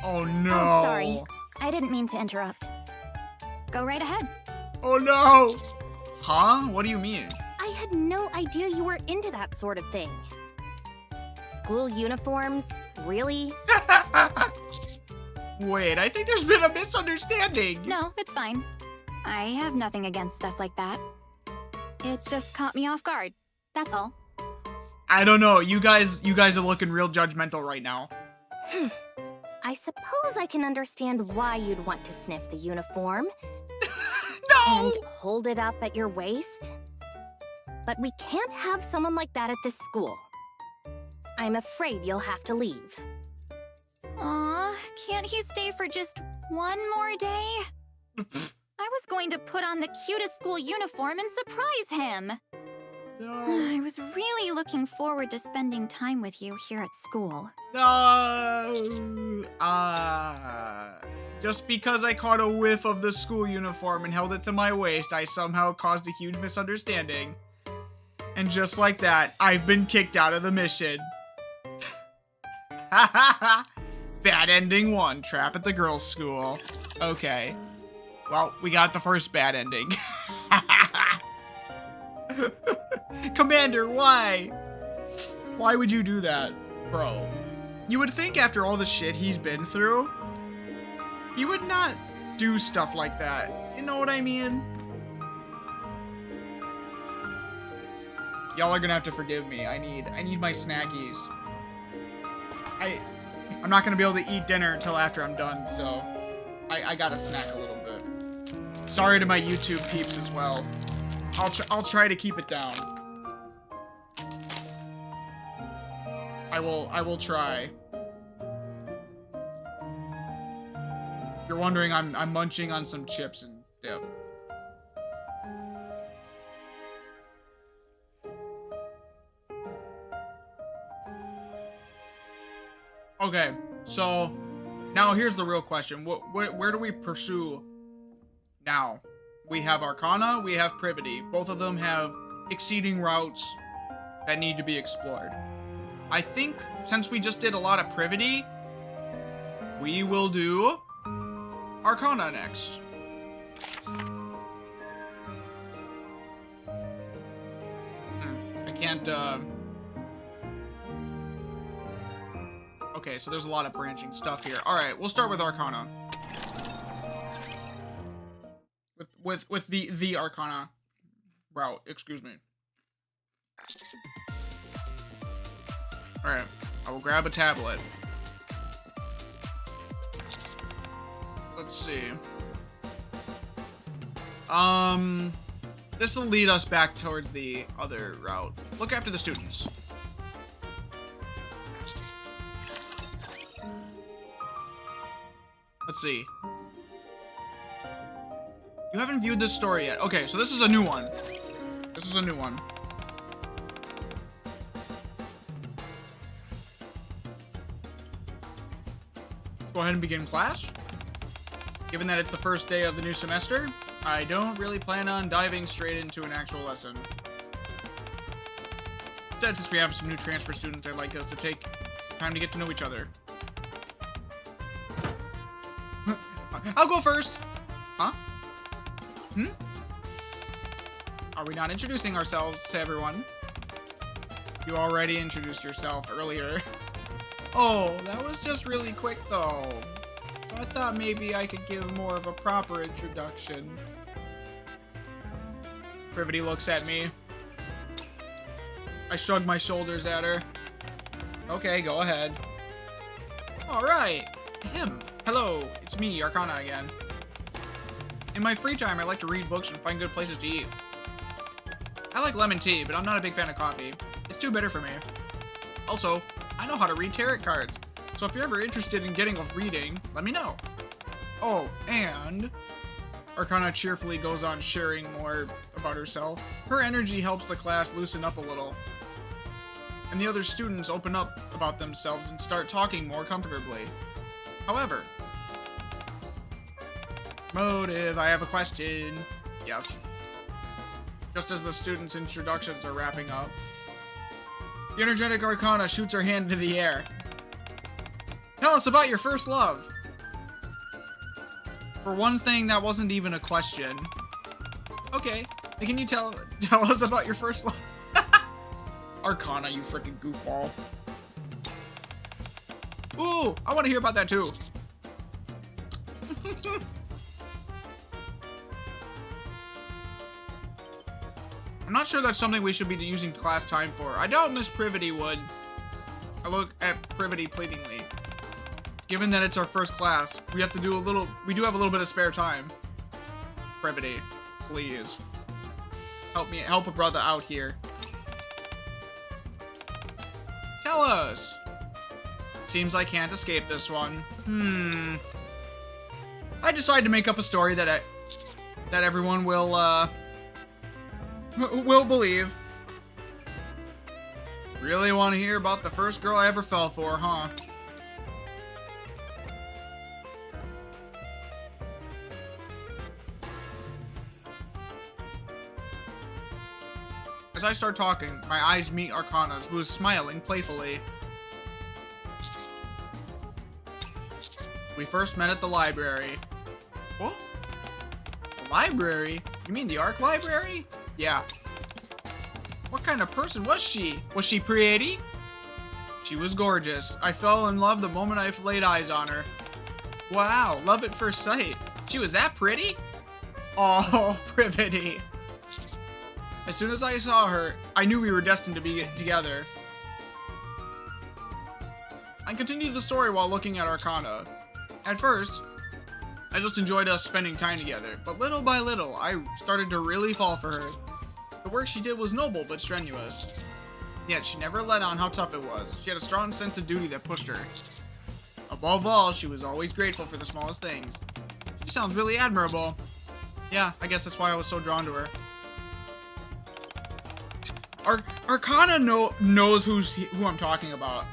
Oh no. Oh, sorry. I didn't mean to interrupt. Go right ahead. Oh no. Huh? What do you mean? I had no idea you were into that sort of thing. School uniforms? Really? Wait, I think there's been a misunderstanding. No, it's fine. I have nothing against stuff like that. It just caught me off guard. That's all. I don't know. You guys are looking real judgmental right now. I suppose I can understand why you'd want to sniff the uniform. No! And hold it up at your waist. But we can't have someone like that at this school. I'm afraid you'll have to leave. Aw, can't he stay for just one more day? I was going to put on the cutest school uniform and surprise him. No. I was really looking forward to spending time with you here at school. No. Just because I caught a whiff of the school uniform and held it to my waist, I somehow caused a huge misunderstanding. And just like that, I've been kicked out of the mission. Bad ending 1, trap at the girls' school. Okay. Well, we got the first bad ending. Commander, why? Why would you do that, bro? You would think after all the shit he's been through, he would not do stuff like that. You know what I mean? Y'all are gonna have to forgive me. I need my snackies. I'm not gonna be able to eat dinner until after I'm done, so I gotta snack a little bit. Sorry to my YouTube peeps as well. I'll try to keep it down. I will try. If you're wondering, I'm munching on some chips and dip. Okay, so now here's the real question. Where do we pursue now? We have Arcana, we have Privity. Both of them have exceeding routes that need to be explored. I think since we just did a lot of Privity, we will do Arcana next. I can't, Okay, so there's a lot of branching stuff here. All right, we'll start with Arcana. With the Arcana route, excuse me. All right, I will grab a tablet. Let's see. This will lead us back towards the other route. Look after the students. Let's see. You haven't viewed this story yet. Okay, so this is a new one. This is a new one. Let's go ahead and begin class. Given that it's the first day of the new semester, I don't really plan on diving straight into an actual lesson. Instead, since we have some new transfer students, I'd like us to take some time to get to know each other. I'll go first. Huh? Are we not introducing ourselves to everyone? You already introduced yourself earlier. Oh, that was just really quick though. So I thought maybe I could give more of a proper introduction. Privity looks at me. I shrug my shoulders at her. Okay, go ahead. Alright. Him. Hello, it's me, Arcana again. In my free time, I like to read books and find good places to eat. I like lemon tea, but I'm not a big fan of coffee. It's too bitter for me. Also, I know how to read tarot cards, so if you're ever interested in getting a reading, let me know. Oh, and Arcana cheerfully goes on sharing more about herself. Her energy helps the class loosen up a little, and the other students open up about themselves and start talking more comfortably. However, motive, I have a question. Yes. Just as the students' introductions are wrapping up, the energetic Arcana shoots her hand into the air. Tell us about your first love. For one thing, that wasn't even a question. Okay, can you tell us about your first love? Arcana, you freaking goofball. Ooh, I want to hear about that too. I'm not sure that's something we should be using class time for. I doubt Miss Privity would. I look at Privity pleadingly. Given that it's our first class, we do have a little bit of spare time. Privity, please. Help a brother out here. Tell us. Seems I can't escape this one. I decided to make up a story that everyone will believe. Really want to hear about the first girl I ever fell for, huh? As I start talking, my eyes meet Arcana's, who is smiling playfully. We first met at the library. What? The library? You mean the Arc Library? Yeah. What kind of person was she? Was she pretty? She was gorgeous. I fell in love the moment I laid eyes on her. Wow, love at first sight. She was that pretty? Oh, pretty. As soon as I saw her, I knew we were destined to be together. I continued the story while looking at Arcana. At first, I just enjoyed us spending time together, but little by little, I started to really fall for her. The work she did was noble but strenuous. Yet she never let on how tough it was. She had a strong sense of duty that pushed her. Above all, she was always grateful for the smallest things. She sounds really admirable. Yeah, I guess that's why I was so drawn to her. Arcana knows who I'm talking about.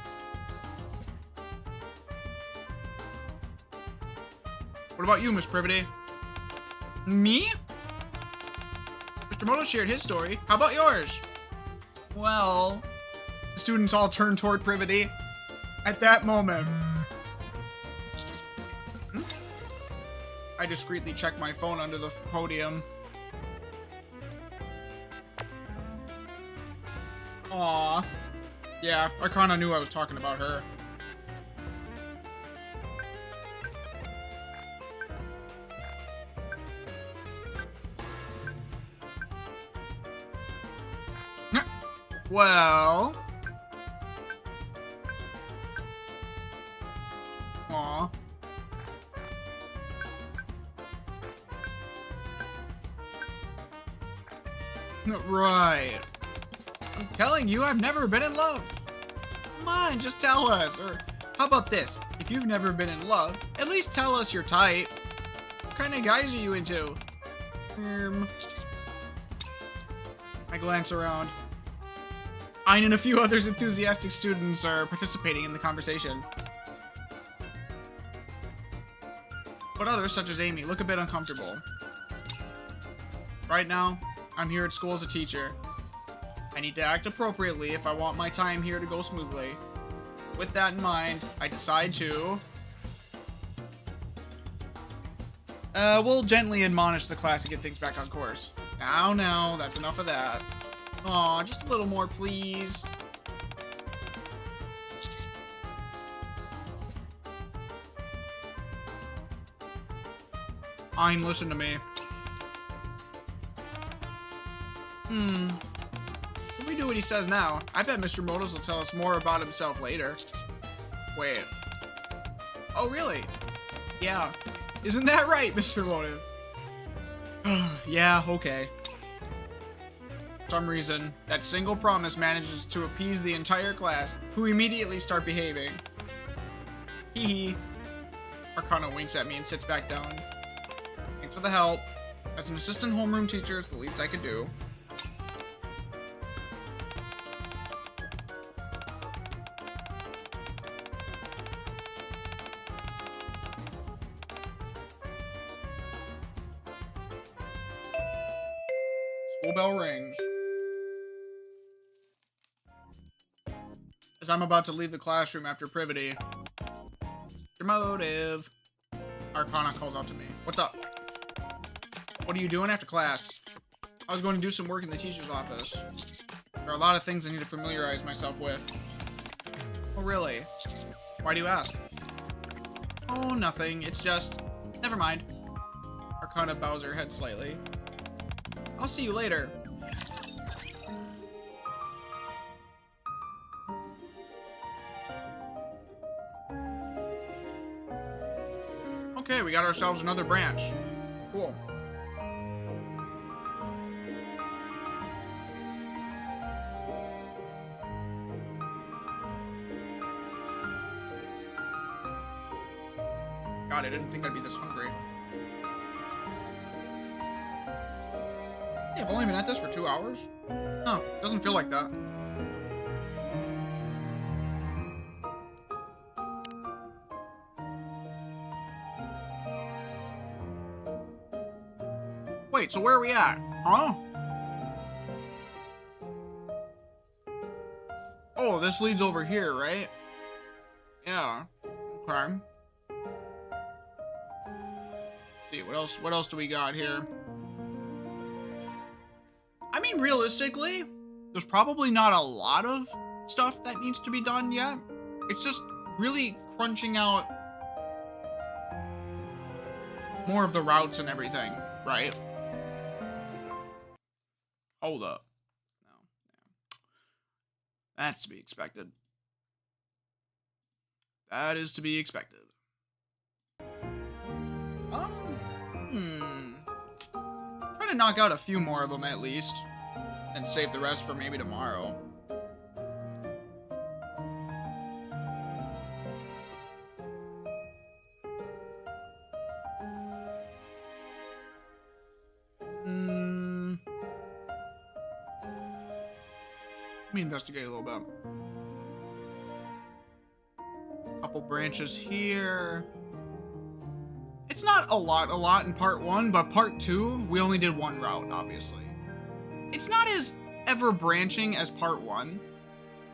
What about you, Miss Privity? Me? Mr. Moto shared his story. How about yours? Well, the students all turned toward Privity. At that moment, I discreetly checked my phone under the podium. Aww. Yeah, Arcana knew I was talking about her. Well. Aw. Right. I'm telling you, I've never been in love. Come on, just tell us. Or how about this? If you've never been in love, at least tell us your type. What kind of guys are you into? I glance around. Ein and a few others enthusiastic students are participating in the conversation. But others, such as Amy, look a bit uncomfortable. Right now, I'm here at school as a teacher. I need to act appropriately if I want my time here to go smoothly. With that in mind, I decide to... we'll gently admonish the class to get things back on course. Now, that's enough of that. Aw, just a little more, please. Ein, listen to me. If we do what he says now, I bet Mr. Motos will tell us more about himself later. Wait. Oh, really? Yeah. Isn't that right, Mr. Motive? Yeah, okay. For some reason, that single promise manages to appease the entire class, who immediately start behaving. Hee hee. Arcana winks at me and sits back down. Thanks for the help. As an assistant homeroom teacher, it's the least I could do. School bell rings. As I'm about to leave the classroom after Privity. Your motive. Arcana calls out to me. What's up? What are you doing after class? I was going to do some work in the teacher's office. There are a lot of things I need to familiarize myself with. Oh, really? Why do you ask? Oh, nothing. It's just... Never mind. Arcana bows her head slightly. I'll see you later. Okay, we got ourselves another branch. Cool. God, I didn't think I'd be this hungry. Hey, I've only been at this for 2 hours? Huh, doesn't feel like that. Wait, so where are we at? Huh? Oh, this leads over here, right? Yeah. Okay. Let's see, what else do we got here? I mean, realistically, there's probably not a lot of stuff that needs to be done yet. It's just really crunching out more of the routes and everything, right? Hold up. No. That's to be expected. That is to be expected. Try to knock out a few more of them at least, and save the rest for maybe tomorrow. Let me investigate a little bit. Couple branches here. It's not a lot in part 1, but part 2, we only did one route, obviously. It's not as ever branching as part 1,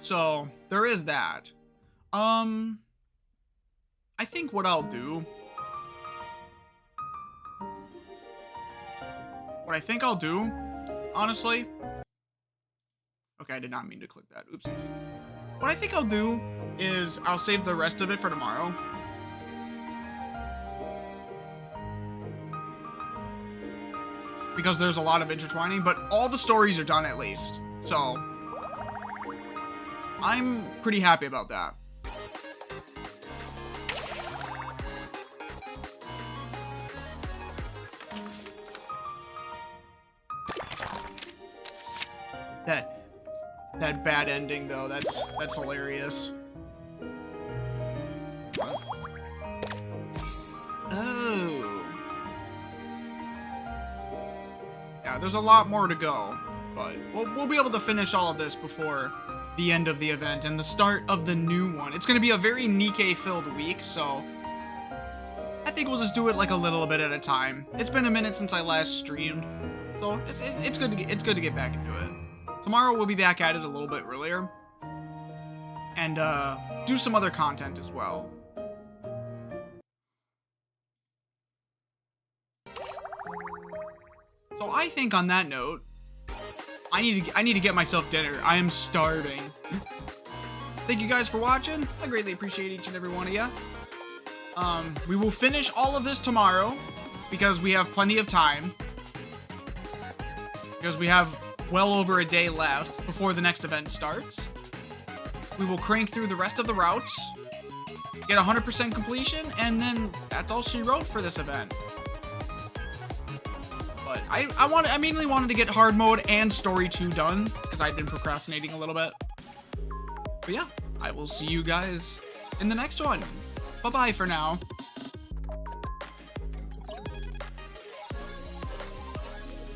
so there is that. I think what I'll do... honestly... Okay, I did not mean to click that. Oopsies. What I think I'll do is I'll save the rest of it for tomorrow. Because there's a lot of intertwining, but all the stories are done at least. So, I'm pretty happy about that. That bad ending though, that's hilarious. Oh. Yeah, there's a lot more to go, but we'll be able to finish all of this before the end of the event and the start of the new one. It's going to be a very Nikke-filled week, so I think we'll just do it like a little bit at a time. It's been a minute since I last streamed, so it's good to get back into it. Tomorrow we'll be back at it a little bit earlier, and do some other content as well. So I think on that note, I need to get myself dinner. I am starving. Thank you guys for watching. I greatly appreciate each and every one of you. We will finish all of this tomorrow because we have plenty of time. Because we have well over a day left before the next event starts. We will crank through the rest of the routes, get 100% completion, and then that's all she wrote for this event. But I mainly wanted to get hard mode and story 2 done because I'd been procrastinating a little bit. But yeah, I will see you guys in the next one. Bye-bye for now.